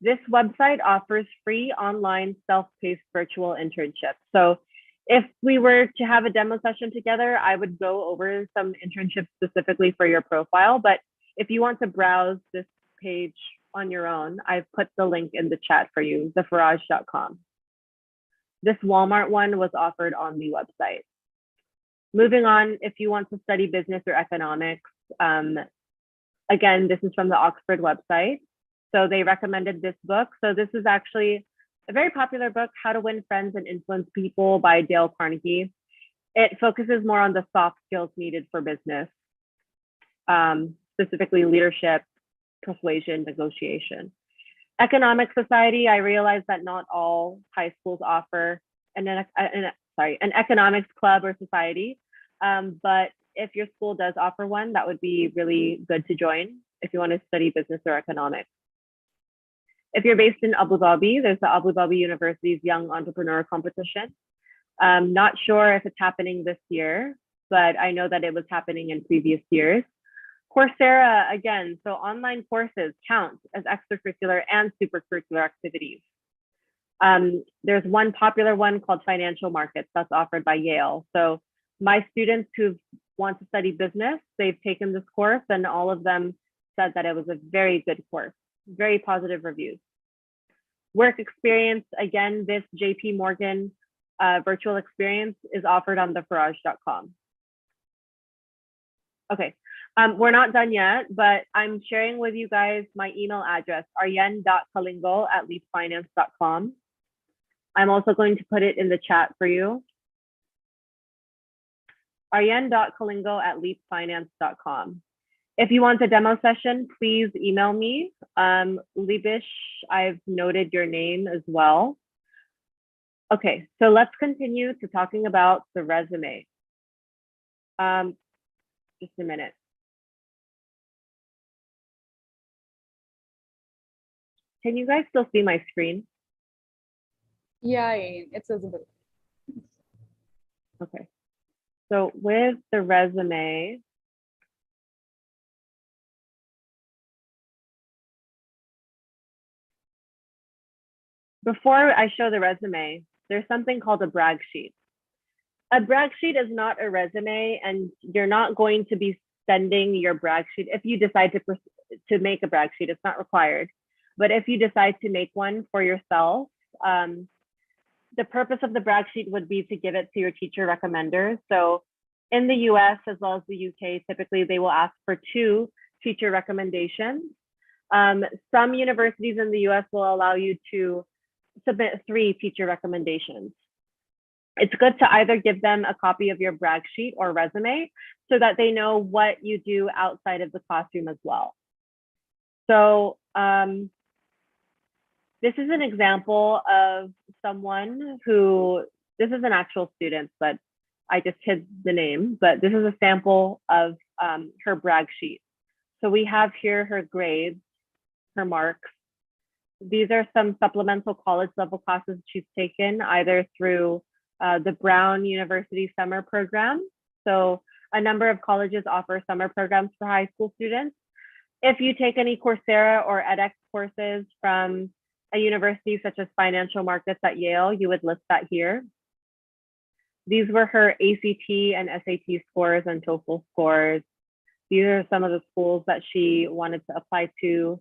S4: This website offers free online self-paced virtual internships. So if we were to have a demo session together, I would go over some internships specifically for your profile. But if you want to browse this page on your own, I've put the link in the chat for you, thefarage.com. This Walmart one was offered on the website. Moving on, if you want to study business or economics, again, this is from the Oxford website. So they recommended this book. So this is actually a very popular book, How to Win Friends and Influence People by Dale Carnegie. It focuses more on the soft skills needed for business, specifically leadership, persuasion, negotiation. Economic Society, I realize that not all high schools offer an economics club or society, but if your school does offer one, that would be really good to join if you want to study business or economics. If you're based in Abu Dhabi, there's the Abu Dhabi University's Young Entrepreneur Competition. Not sure if it's happening this year, but I know that it was happening in previous years. Coursera, again, so online courses count as extracurricular and supercurricular activities. There's one popular one called Financial Markets that's offered by Yale. So my students who want to study business, they've taken this course and all of them said that it was a very good course, very positive reviews. Work experience, again, this JP Morgan virtual experience is offered on thefarage.com. Okay, we're not done yet, but I'm sharing with you guys my email address, arienne.calingo@leapfinance.com. I'm also going to put it in the chat for you. arienne.calingo@leapfinance.com. If you want a demo session, please email me. Libish, I've noted your name as well. Okay, so let's continue to talking about the resume. Just a minute. Can you guys still see my screen?
S1: Yeah, it's visible.
S4: Okay. So with the resume, before I show the resume, there's something called a brag sheet. A brag sheet is not a resume, and you're not going to be sending your brag sheet. If you decide to make a brag sheet, it's not required. But if you decide to make one for yourself, the purpose of the brag sheet would be to give it to your teacher recommenders. So in the US as well as the UK, typically they will ask for 2 teacher recommendations. Some universities in the US will allow you to submit 3 teacher recommendations. It's good to either give them a copy of your brag sheet or resume so that they know what you do outside of the classroom as well. So this is an example of someone who, this is an actual student, but I just hid the name, but this is a sample of her brag sheet. So we have here her grades, her marks. These are some supplemental college level classes she's taken either through the Brown University summer program. So a number of colleges offer summer programs for high school students. If you take any Coursera or edX courses from a university such as Financial Markets at Yale, you would list that here. These were her ACT and SAT scores and TOEFL scores. These are some of the schools that she wanted to apply to.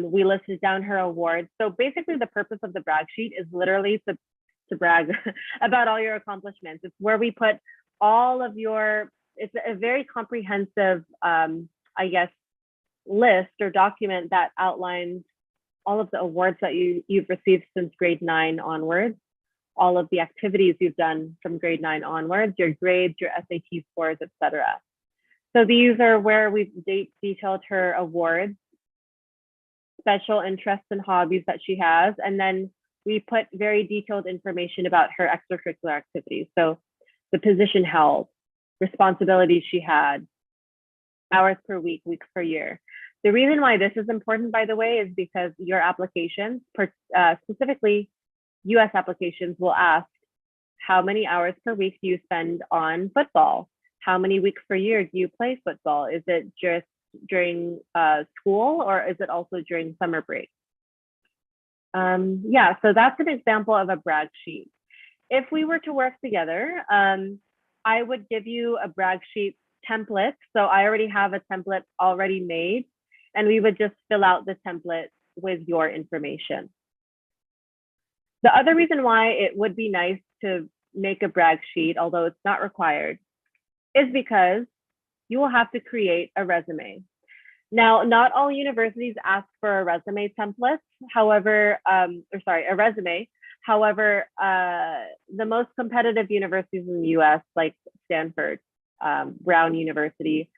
S4: We listed down her awards. So basically the purpose of the brag sheet is literally to brag about all your accomplishments. It's where we put all of your, it's a very comprehensive, I guess, list or document that outlines all of the awards that you've received since grade 9 onwards, all of the activities you've done from grade 9 onwards, your grades, your SAT scores, etc. So these are where we've detailed her awards. special interests and hobbies that she has. And then we put very detailed information about her extracurricular activities. So the position held, responsibilities she had, hours per week, weeks per year. The reason why this is important, by the way, is because your applications, specifically US applications, will ask, how many hours per week do you spend on football? How many weeks per year do you play football? Is it just during school, or is it also during summer break? Yeah, so that's an example of a brag sheet. If we were to work together, I would give you a brag sheet template. So I already have a template already made, and we would just fill out the template with your information. The other reason why it would be nice to make a brag sheet, although it's not required, is because you will have to create a resume. Now, not all universities ask for a resume template, however, a resume. However, the most competitive universities in the US, like Stanford, Brown University,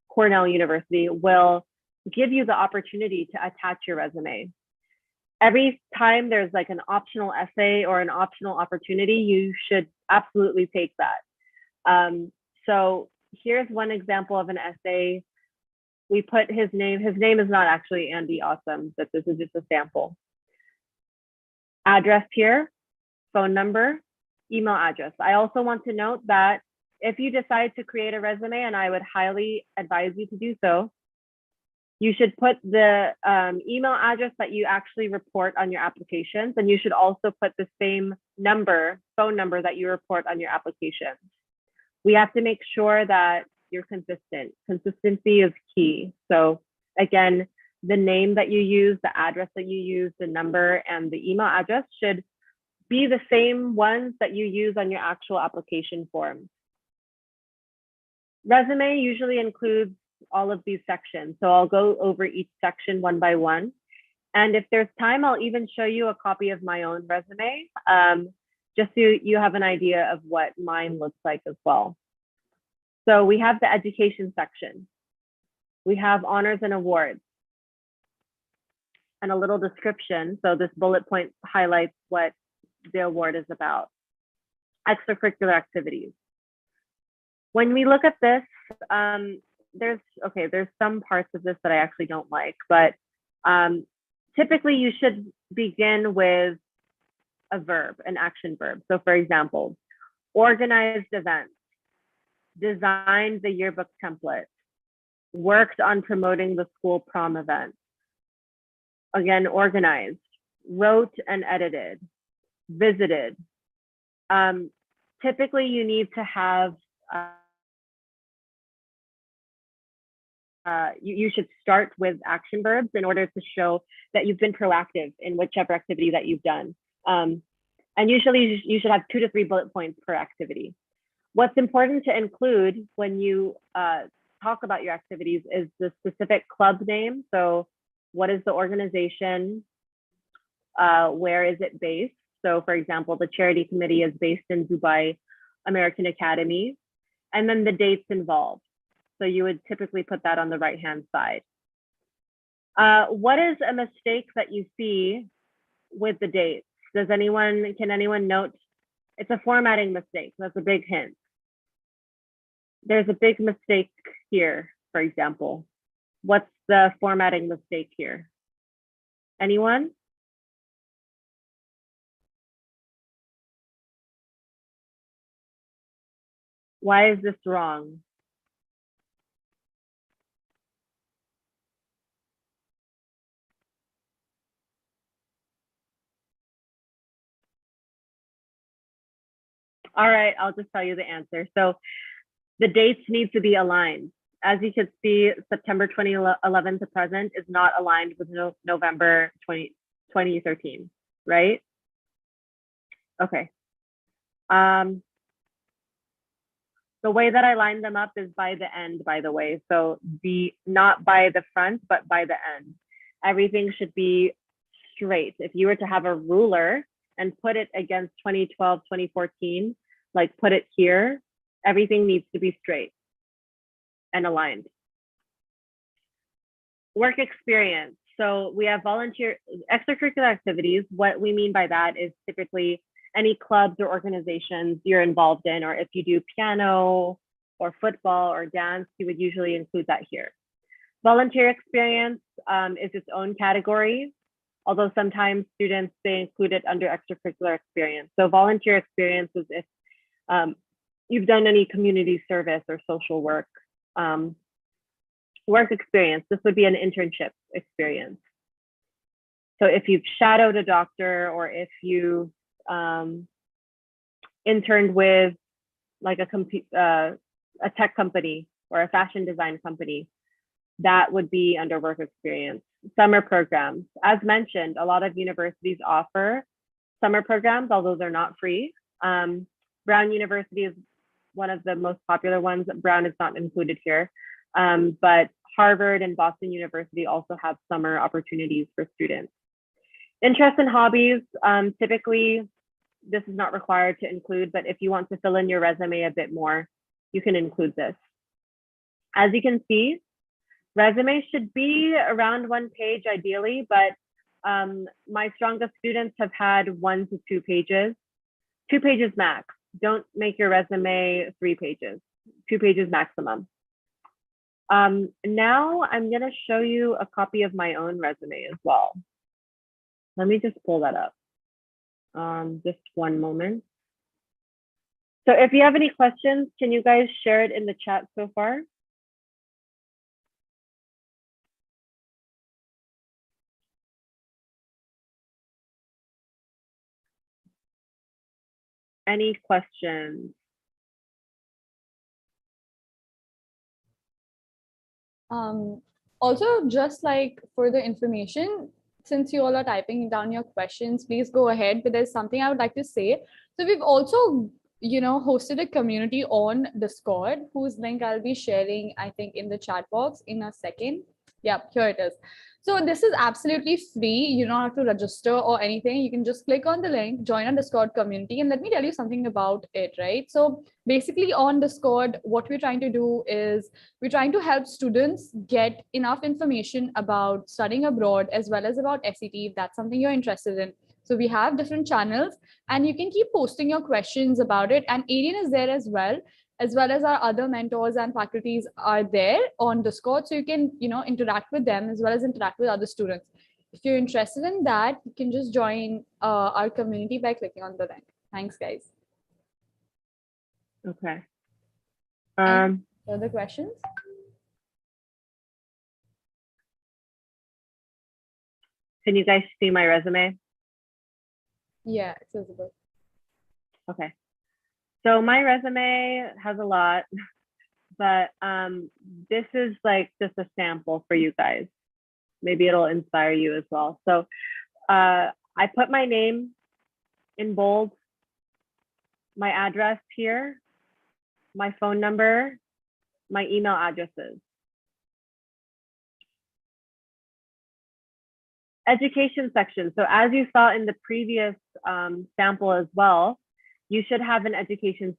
S4: Cornell University, will give you the opportunity to attach your resume. Every time there's like an optional essay or an optional opportunity, you should absolutely take that. So here's one example of an essay. We put his name. His name is not actually Andy Awesome, but this is just a sample. Address here, phone number, email address. I also want to note that if you decide to create a resume, and I would highly advise you to do so, you should put the email address that you actually report on your applications, and you should also put the same number, phone number that you report on your applications. We have to make sure that you're consistent. Consistency is key. So again, the name that you use, the address that you use, the number, and the email address should be the same ones that you use on your actual application form. Resume usually includes all of these sections. So I'll go over each section one by one. And if there's time, I'll even show you a copy of my own resume, just so you have an idea of what mine looks like as well. So we have the education section. We have honors and awards and a little description. So this bullet point highlights what the award is about. Extracurricular activities. When we look at this, there's some parts of this that I actually don't like, but typically you should begin with a verb, an action verb. So for example, organized events, designed the yearbook template, worked on promoting the school prom event. Again, organized, wrote and edited, visited. Typically you need to have you should start with action verbs in order to show that you've been proactive in whichever activity that you've done. And usually you should have 2 to 3 bullet points per activity. What's important to include when you talk about your activities is the specific club name. So what is the organization? Where is it based? So for example, the charity committee is based in Dubai American Academy, and then the dates involved. So you would typically put that on the right-hand side. What is a mistake that you see with the dates? Can anyone note? It's a formatting mistake. That's a big hint. There's a big mistake here, for example. What's the formatting mistake here? Anyone? Why is this wrong? All right, I'll just tell you the answer. So the dates need to be aligned. As you can see, September 2011 to present is not aligned with November 2013, right? Okay. The way that I line them up is by the end, by the way. So not by the front, but by the end. Everything should be straight. If you were to have a ruler and put it against 2012, 2014, like put it here, everything needs to be straight and aligned. Work experience. So we have extracurricular activities. What we mean by that is typically any clubs or organizations you're involved in, or if you do piano or football or dance, you would usually include that here. Volunteer experience is its own category, although sometimes students, they include it under extracurricular experience. So volunteer experience is if you've done any community service or social work. Work experience, this would be an internship experience. So if you've shadowed a doctor, or if you interned with like a tech company or a fashion design company, that would be under work experience. Summer programs, as mentioned, a lot of universities offer summer programs, although they're not free. Brown University is one of the most popular ones. Brown is not included here, but Harvard and Boston University also have summer opportunities for students. Interests and hobbies, typically this is not required to include, but if you want to fill in your resume a bit more, you can include this. As you can see, resume should be around 1 page ideally, but my strongest students have had 1 to 2 pages, 2 pages max. Don't make your resume 3 pages, 2 pages maximum. Now I'm gonna show you a copy of my own resume as well. Let me just pull that up. Just one moment. So if you have any questions, can you guys share it in the chat so far? Any questions?
S1: Also, just like further information, since you all are typing down your questions, please go ahead. But there's something I would like to say. So we've also, hosted a community on Discord, whose link I'll be sharing, I think, in the chat box in a second. Yeah, here it is. So this is absolutely free. You don't have to register or anything. You can just click on the link, join a Discord community, and let me tell you something about it, right? So basically on Discord, what we're trying to do is we're trying to help students get enough information about studying abroad as well as about SET, if that's something you're interested in. So we have different channels and you can keep posting your questions about it. And Arienne is there as well as our other mentors and faculties are there on Discord. So you can, interact with them as well as interact with other students. If you're interested in that, you can just join our community by clicking on the link. Thanks, guys.
S4: Okay.
S1: Further questions?
S4: Can you guys see my resume?
S1: Yeah, it's visible.
S4: Okay. So my resume has a lot, but this is like just a sample for you guys. Maybe it'll inspire you as well. So I put my name in bold, my address here, my phone number, my email addresses. Education section. So as you saw in the previous sample as well, you should have an education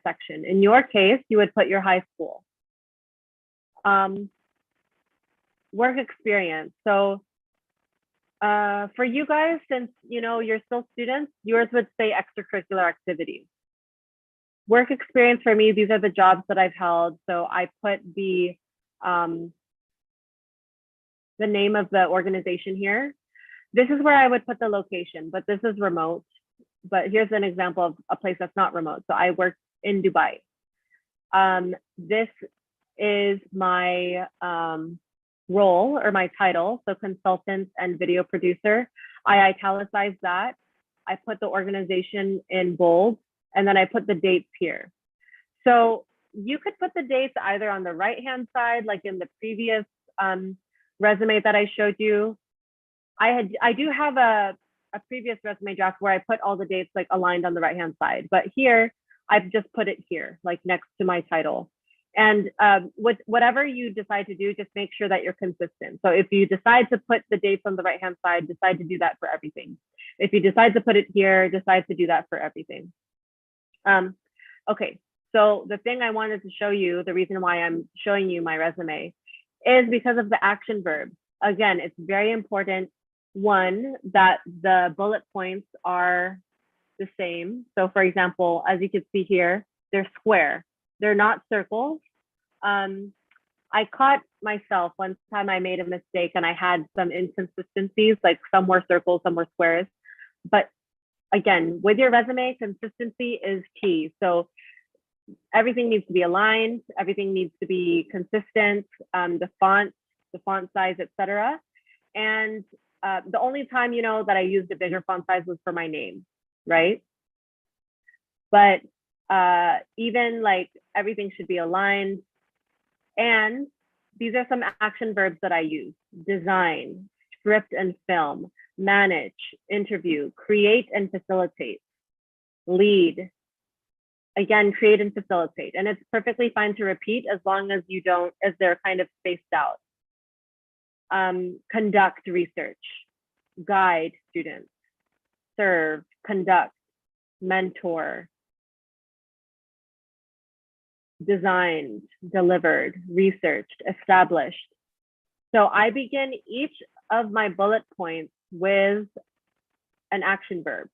S4: section. In your case, you would put your high school. Work experience. So for you guys, since you're still students, yours would say extracurricular activities. Work experience for me, these are the jobs that I've held. So I put the name of the organization here. This is where I would put the location, but this is remote. But here's an example of a place that's not remote. So I worked in Dubai. This is my role or my title. So consultant and video producer. I italicized that. I put the organization in bold, and then I put the dates here. So you could put the dates either on the right-hand side, like in the previous resume that I showed you. I do have a previous resume draft where I put all the dates like aligned on the right-hand side, but here I've just put it here, like next to my title. And whatever you decide to do, just make sure that you're consistent. So if you decide to put the dates on the right-hand side, decide to do that for everything. If you decide to put it here, decide to do that for everything. Okay, so the thing I wanted to show you, the reason why I'm showing you my resume is because of the action verbs. again, it's very important, one, that the bullet points are the same. So for example, as you can see here, they're square. They're not circles. I caught myself one time I made a mistake and I had some inconsistencies, like some were circles, some were squares. But again, with your resume, consistency is key. So everything needs to be aligned, everything needs to be consistent, the font size, etc. And the only time, you know, that I used a bigger font size was for my name, right? But even like everything should be aligned. And these are some action verbs that I use: design, script and film, manage, interview, create and facilitate, lead. Again, create and facilitate. And it's perfectly fine to repeat as long as you don't, as they're kind of spaced out. Conduct research, guide students, serve, conduct, mentor, designed, delivered, researched, established. So I begin each of my bullet points with an action verb.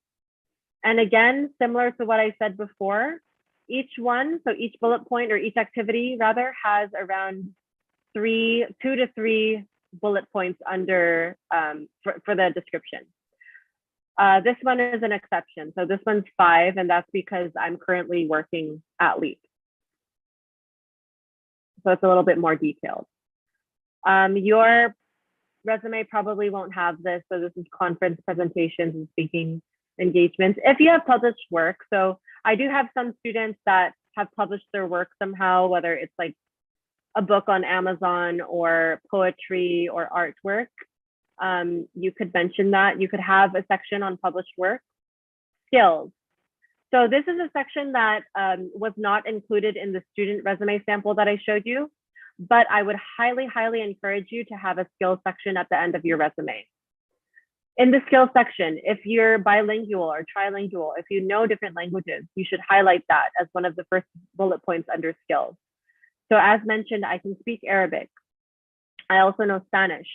S4: And again, similar to what I said before, each one, so each bullet point or each activity rather, has around 2 to 3 bullet points under for the description. This one is an exception. So this one's 5, and that's because I'm currently working at Leap. So it's a little bit more detailed. Your resume probably won't have this. So this is conference presentations and speaking engagements. If you have published work, so I do have some students that have published their work somehow, whether it's like a book on Amazon or poetry or artwork. You could mention that. You could have a section on published work. Skills. So this is a section that was not included in the student resume sample that I showed you, but I would highly, highly encourage you to have a skills section at the end of your resume. In the skills section, if you're bilingual or trilingual, if you know different languages, you should highlight that as one of the first bullet points under skills. So as mentioned, I can speak Arabic. I also know Spanish.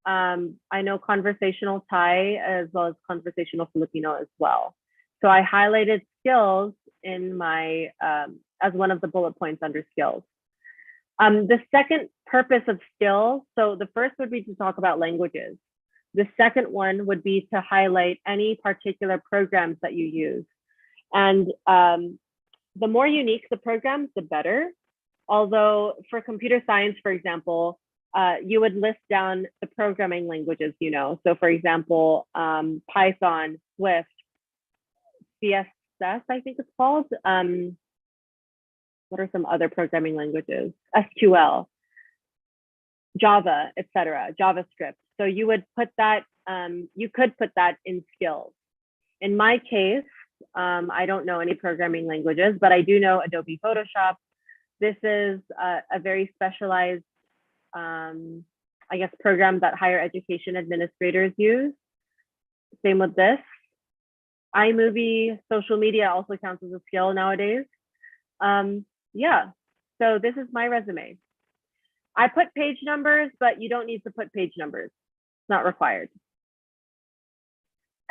S4: I know conversational Thai as well as conversational Filipino as well. So I highlighted skills in my, as one of the bullet points under skills. The second purpose of skills, so the first would be to talk about languages. The second one would be to highlight any particular programs that you use. And the more unique the programs, the better. Although for computer science, for example, you would list down the programming languages, you know. So for example, Python, Swift, CSS, I think it's called. What are some other programming languages? SQL, Java, etc., JavaScript. So you would put that, you could put that in skills. In my case, I don't know any programming languages, but I do know Adobe Photoshop. This is a very specialized, I guess, program that higher education administrators use. Same with this. iMovie, social media also counts as a skill nowadays. Yeah, so this is my resume. I put page numbers, but you don't need to put page numbers. It's not required.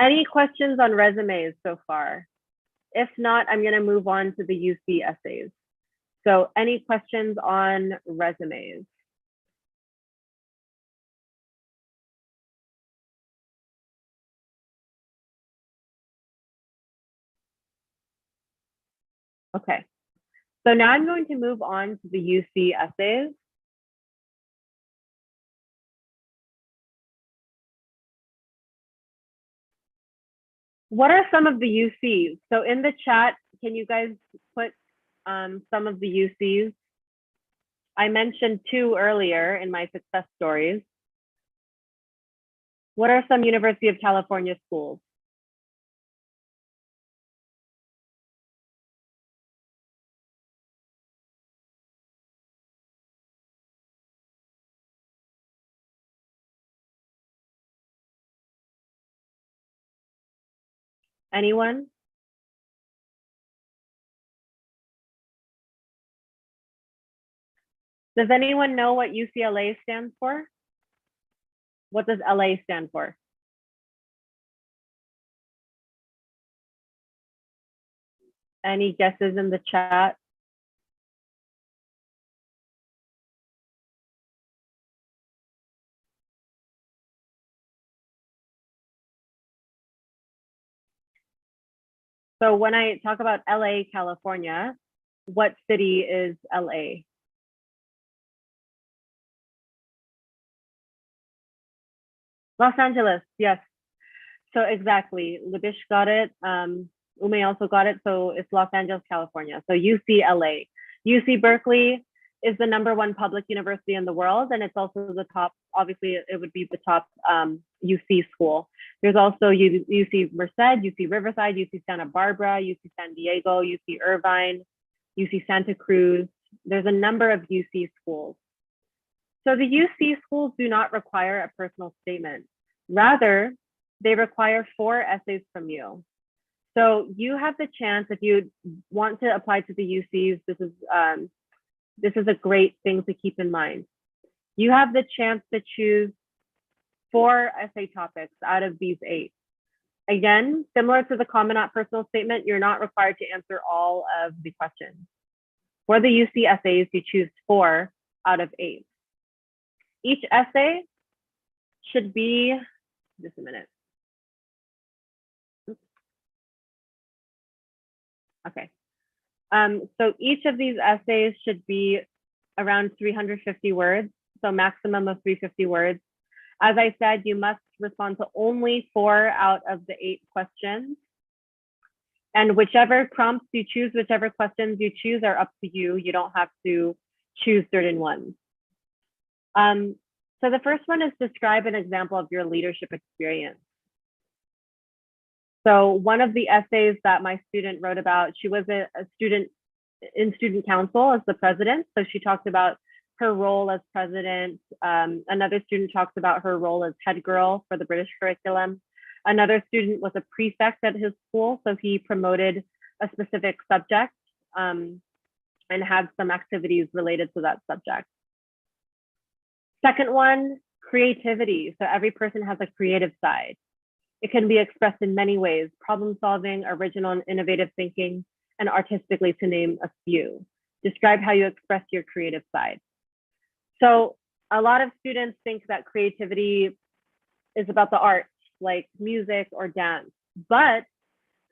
S4: Any questions on resumes so far? If not, I'm gonna move on to the UC essays. So any questions on resumes? Okay, so now I'm going to move on to the UC essays. What are some of the UCs? So in the chat, can you guys put some of the UCs? I mentioned 2 earlier in my success stories. What are some University of California schools? Anyone? Does anyone know what UCLA stands for? What does LA stand for? Any guesses in the chat? So when I talk about LA, California, what city is LA? Los Angeles, yes. So exactly, Lubish got it. Ume also got it. So it's Los Angeles, California. So UCLA. UC Berkeley is the #1 public university in the world. And it's also the top, obviously it would be the top UC school. There's also UC Merced, UC Riverside, UC Santa Barbara, UC San Diego, UC Irvine, UC Santa Cruz. There's a number of UC schools. So the UC schools do not require a personal statement. Rather, they require 4 essays from you. So you have the chance, if you want to apply to the UCs, this is a great thing to keep in mind. You have the chance to choose 4 essay topics out of these 8. Again, similar to the Common Not Personal Statement, you're not required to answer all of the questions. For the UC essays, you choose 4 out of 8. Each essay should be, just a minute. Oops. Okay. So each of these essays should be around 350 words, so maximum of 350 words. As I said, you must respond to only 4 out of the 8 questions. And whichever prompts you choose, whichever questions you choose are up to you. You don't have to choose certain ones. So the first one is describe an example of your leadership experience. So one of the essays that my student wrote about, she was a student in student council as the president. So she talked about her role as president. Another student talks about her role as head girl for the British curriculum. Another student was a prefect at his school. So he promoted a specific subject and had some activities related to that subject. Second one, creativity. So every person has a creative side. It can be expressed in many ways: problem solving, original and innovative thinking, and artistically, to name a few. Describe how you express your creative side. So a lot of students think that creativity is about the arts, like music or dance, but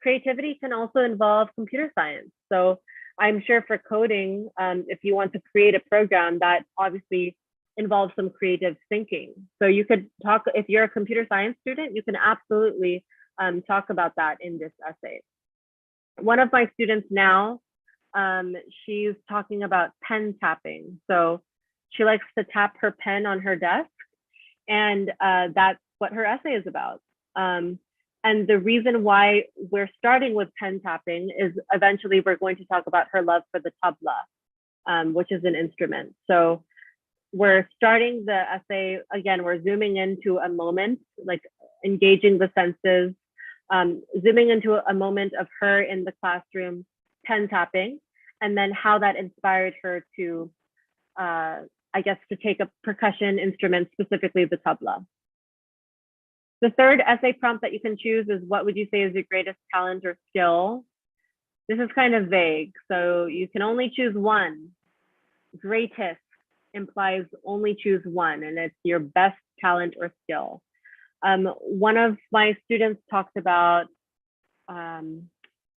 S4: creativity can also involve computer science. So I'm sure for coding, if you want to create a program, that obviously involves some creative thinking. So you could talk, if you're a computer science student, you can absolutely talk about that in this essay. One of my students now, she's talking about pen tapping. So she likes to tap her pen on her desk, and that's what her essay is about. And the reason why we're starting with pen tapping is eventually we're going to talk about her love for the tabla, which is an instrument. So we're starting the essay, again, we're zooming into a moment, like engaging the senses, zooming into a moment of her in the classroom, pen tapping, and then how that inspired her to, I guess, to take a percussion instrument, specifically the tabla. The third essay prompt that you can choose is, what would you say is your greatest talent or skill? This is kind of vague, so you can only choose one. Greatest implies only choose one, and it's your best talent or skill. One of my students talked about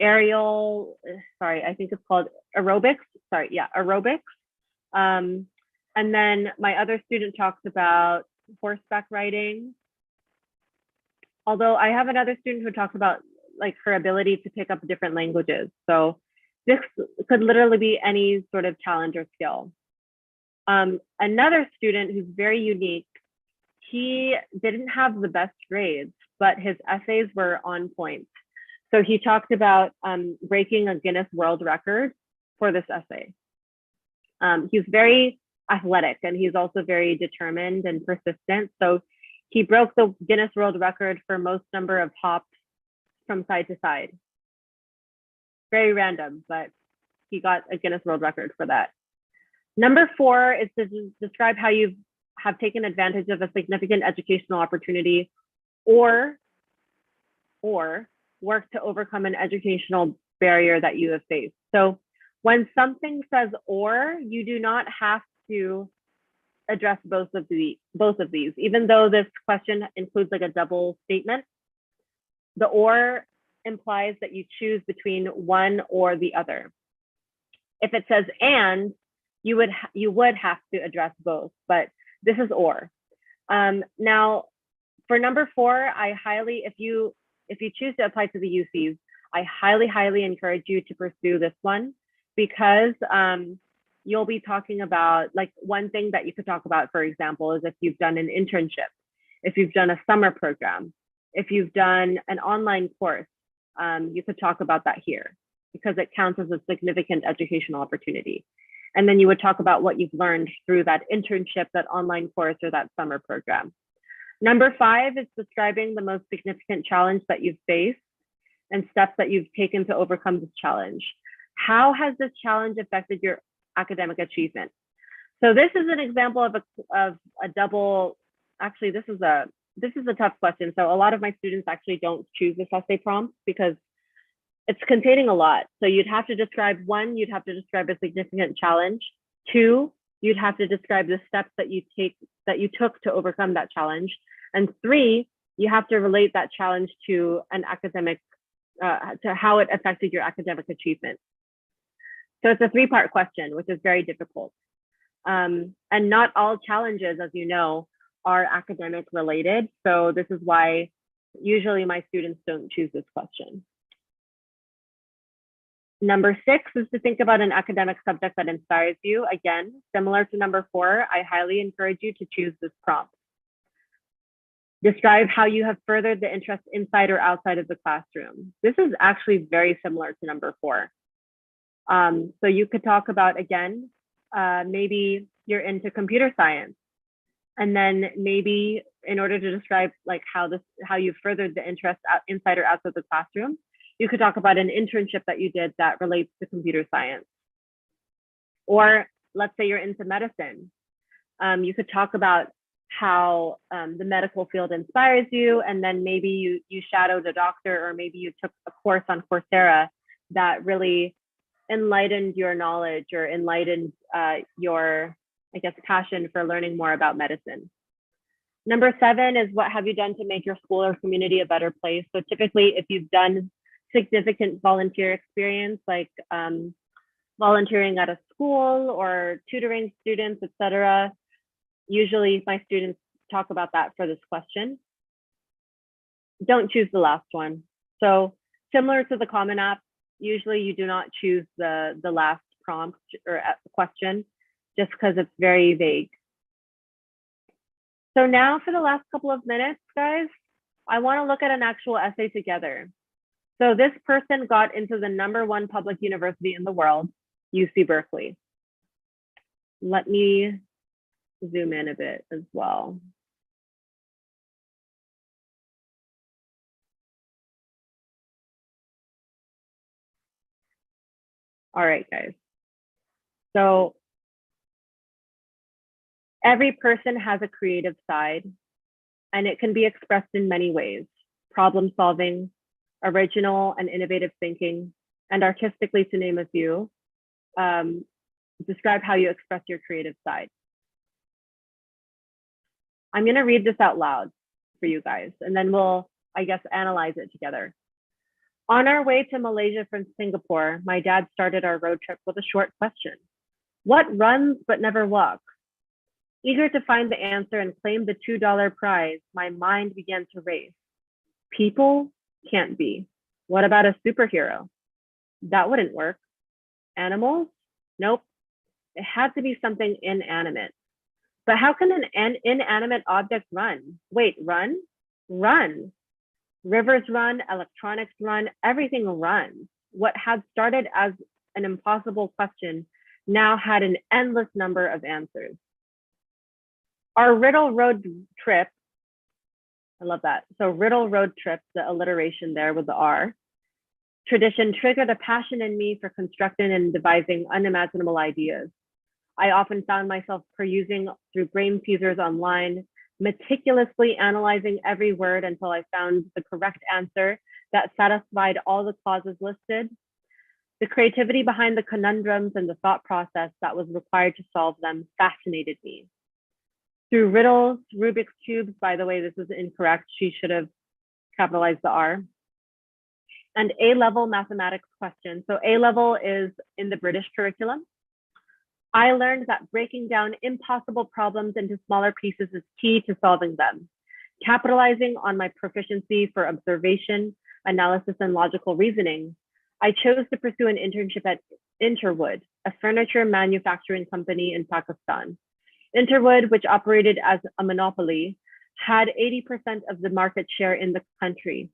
S4: aerial, sorry, I think it's called aerobics. Sorry, yeah, aerobics. And then my other student talks about horseback riding. Although I have another student who talks about like her ability to pick up different languages. So this could literally be any sort of talent or skill. Another student who's very unique, he didn't have the best grades, but his essays were on point. So he talked about breaking a Guinness World Record for this essay. He's very athletic, and he's also very determined and persistent. So he broke the Guinness World Record for most number of hops from side to side. Very random, but he got a Guinness World Record for that. Number 4 is to describe how you've have taken advantage of a significant educational opportunity, or work to overcome an educational barrier that you have faced. So when something says or, you do not have to address both of these, even though this question includes like a double statement. The or implies that you choose between one or the other. If it says and, you would have to address both, but this is or. Now, for number 4, if you choose to apply to the UCs, I highly encourage you to pursue this one, because you'll be talking about, like, one thing that you could talk about, for example, is if you've done an internship, if you've done a summer program, if you've done an online course, you could talk about that here because it counts as a significant educational opportunity. And then you would talk about what you've learned through that internship, that online course, or that summer program. Number 5 is describing the most significant challenge that you've faced and steps that you've taken to overcome this challenge. How has this challenge affected your academic achievement? So this is an example of a double, actually, this is a tough question. So a lot of my students actually don't choose this essay prompt because it's containing a lot. So you'd have to describe, 1, you'd have to describe a significant challenge. 2, you'd have to describe the steps that you took to overcome that challenge. And 3, you have to relate that challenge to an academic, to how it affected your academic achievement. So it's a 3-part question, which is very difficult. And not all challenges, as you know, are academic related. So this is why usually my students don't choose this question. Number 6 is to think about an academic subject that inspires you. Again, similar to number 4, I highly encourage you to choose this prompt. Describe how you have furthered the interest inside or outside of the classroom. This is actually very similar to number 4. So you could talk about, again, maybe you're into computer science. And then maybe in order to describe like how you furthered the interest inside or outside the classroom, you could talk about an internship that you did that relates to computer science. Or let's say you're into medicine. You could talk about how the medical field inspires you, and then maybe you shadowed a doctor, or maybe you took a course on Coursera that really enlightened your knowledge or enlightened your, I guess, passion for learning more about medicine. Number 7 is, what have you done to make your school or community a better place? So typically, if you've done significant volunteer experience, like volunteering at a school or tutoring students, etc., usually my students talk about that for this question. Don't choose the last one. So similar to the Common App, usually you do not choose the last prompt or question, just because it's very vague. So now for the last couple of minutes, guys, I want to look at an actual essay together. So this person got into the #1 public university in the world, UC Berkeley. Let me zoom in a bit as well. All right, guys. So every person has a creative side, and it can be expressed in many ways: problem solving, original and innovative thinking, and artistically, to name a few. Describe how you express your creative side. I'm going to read this out loud for you guys, and then we'll, I guess, analyze it together. On our way to Malaysia from Singapore, my dad started our road trip with a short question. What runs but never walks? Eager to find the answer and claim the $2 prize, my mind began to race. People? Can't be. What about a superhero? That wouldn't work. Animals? Nope. It had to be something inanimate. But how can an inanimate object run? Wait, run? Run. Rivers run, electronics run, everything runs. What had started as an impossible question now had an endless number of answers. Our Riddle Road trip, I love that. So Riddle Road trip, the alliteration there with the R, tradition triggered a passion in me for constructing and devising unimaginable ideas. I often found myself perusing through brain teasers online, meticulously analyzing every word until I found the correct answer that satisfied all the clauses listed. The creativity behind the conundrums and the thought process that was required to solve them fascinated me. Through riddles, Rubik's cubes, by the way, this is incorrect. She should have capitalized the R. And A-level mathematics questions. So A-level is in the British curriculum. I learned that breaking down impossible problems into smaller pieces is key to solving them. Capitalizing on my proficiency for observation, analysis, and logical reasoning, I chose to pursue an internship at Interwood, a furniture manufacturing company in Pakistan. Interwood, which operated as a monopoly, had 80% of the market share in the country.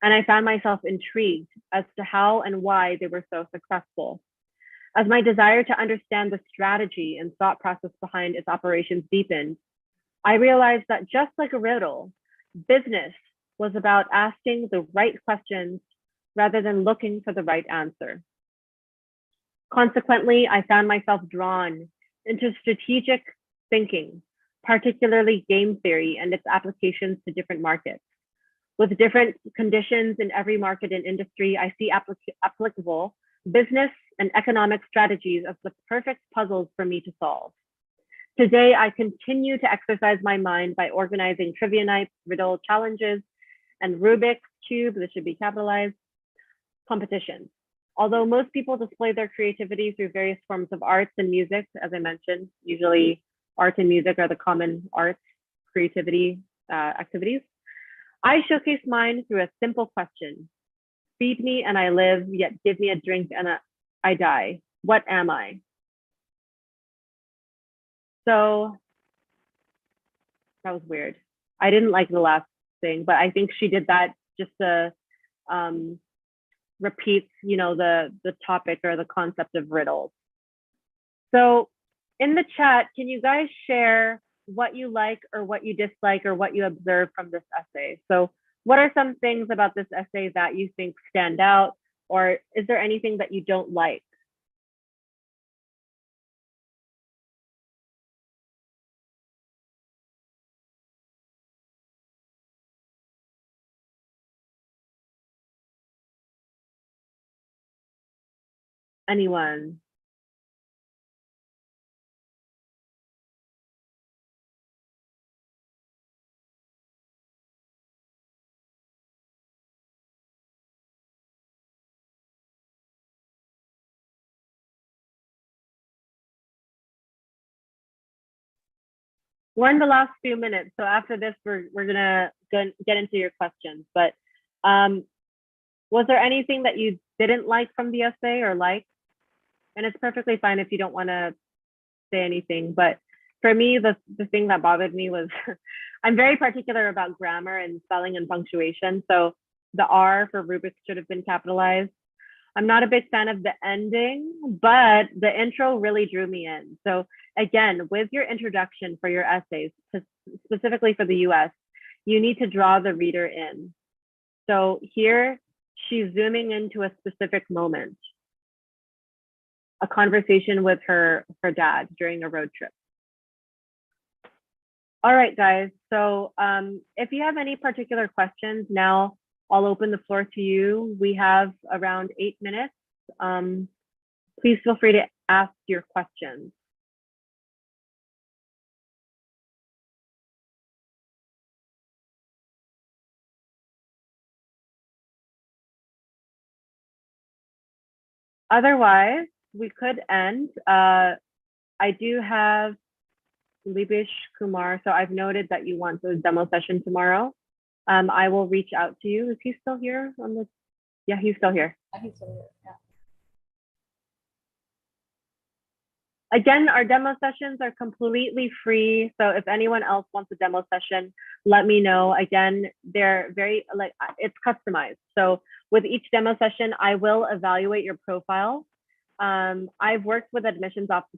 S4: And I found myself intrigued as to how and why they were so successful. As my desire to understand the strategy and thought process behind its operations deepened, I realized that just like a riddle, business was about asking the right questions rather than looking for the right answer. Consequently, I found myself drawn into strategic thinking, particularly game theory and its applications to different markets. With different conditions in every market and industry, I see applicable business and economic strategies as the perfect puzzles for me to solve. Today, I continue to exercise my mind by organizing trivia nights, riddle challenges, and Rubik's Cube, this should be capitalized, competitions. Although most people display their creativity through various forms of arts and music, as I mentioned, usually art and music are the common arts, creativity activities. I showcase mine through a simple question. Feed me and I live, yet give me a drink and I die. What am I? So that was weird. I didn't like the last thing, but I think she did that just to repeat, the topic or the concept of riddles. So in the chat, can you guys share what you like or what you dislike or what you observe from this essay? So what are some things about this essay that you think stand out, or is there anything that you don't like? Anyone? We're in the last few minutes, so after this, we're gonna get into your questions. But was there anything that you didn't like from the essay or like? And it's perfectly fine if you don't want to say anything. But for me, the thing that bothered me was I'm very particular about grammar and spelling and punctuation. So the R for Rubik should have been capitalized. I'm not a big fan of the ending, but the intro really drew me in. So again, with your introduction for your essays, specifically for the US, you need to draw the reader in. So here, she's zooming into a specific moment, a conversation with her dad during a road trip. All right, guys. So if you have any particular questions now, I'll open the floor to you. We have around 8 minutes. Please feel free to ask your questions. Otherwise, we could end. I do have Libish Kumar. So I've noted that you want the demo session tomorrow. I will reach out to you. Is he still here on the? Yeah, he's still here.
S1: He's still here. Yeah.
S4: Again, our demo sessions are completely free. So if anyone else wants a demo session, let me know. Again, they're very, it's customized. So with each demo session, I will evaluate your profile. I've worked with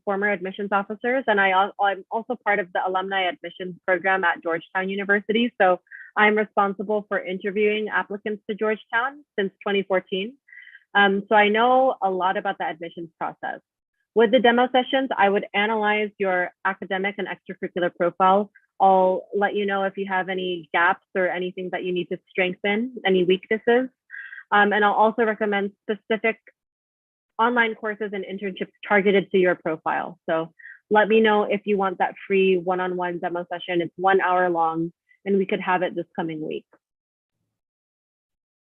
S4: former admissions officers, and I'm also part of the alumni admissions program at Georgetown University. So I'm responsible for interviewing applicants to Georgetown since 2014. So I know a lot about the admissions process. With the demo sessions, I would analyze your academic and extracurricular profile. I'll let you know if you have any gaps or anything that you need to strengthen, any weaknesses. And I'll also recommend specific online courses and internships targeted to your profile. So let me know if you want that free one-on-one demo session. It's 1 hour long, and we could have it this coming week.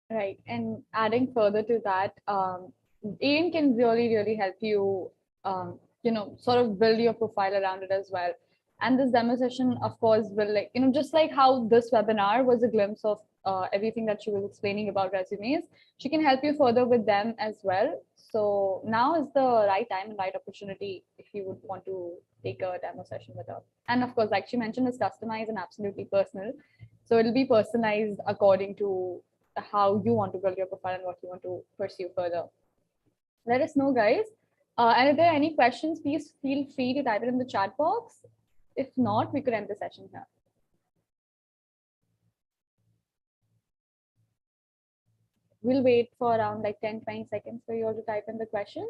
S1: Right. And adding further to that, Arienne can really help you, sort of build your profile around it as well. And this demo session, of course, will just like how this webinar was a glimpse of everything that she was explaining about resumes, she can help you further with them as well. So now is the right time and right opportunity if you would want to take a demo session with her. And of course, like she mentioned, it's customized and absolutely personal. So it'll be personalized according to how you want to build your profile and what you want to pursue further. Let us know, guys. And if there are any questions, please feel free to type it in the chat box. If not, we could end the session here. We'll wait for around like 10-20 seconds for you all to type in the questions.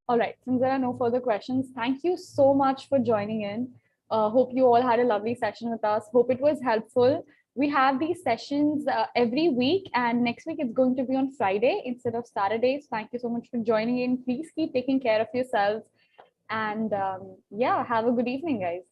S1: All right, since there are no further questions, thank you so much for joining in. Hope you all had a lovely session with us. Hope it was helpful. We have these sessions every week, and next week it's going to be on Friday instead of Saturdays. Thank you so much for joining in. Please keep taking care of yourselves. And yeah, have a good evening, guys.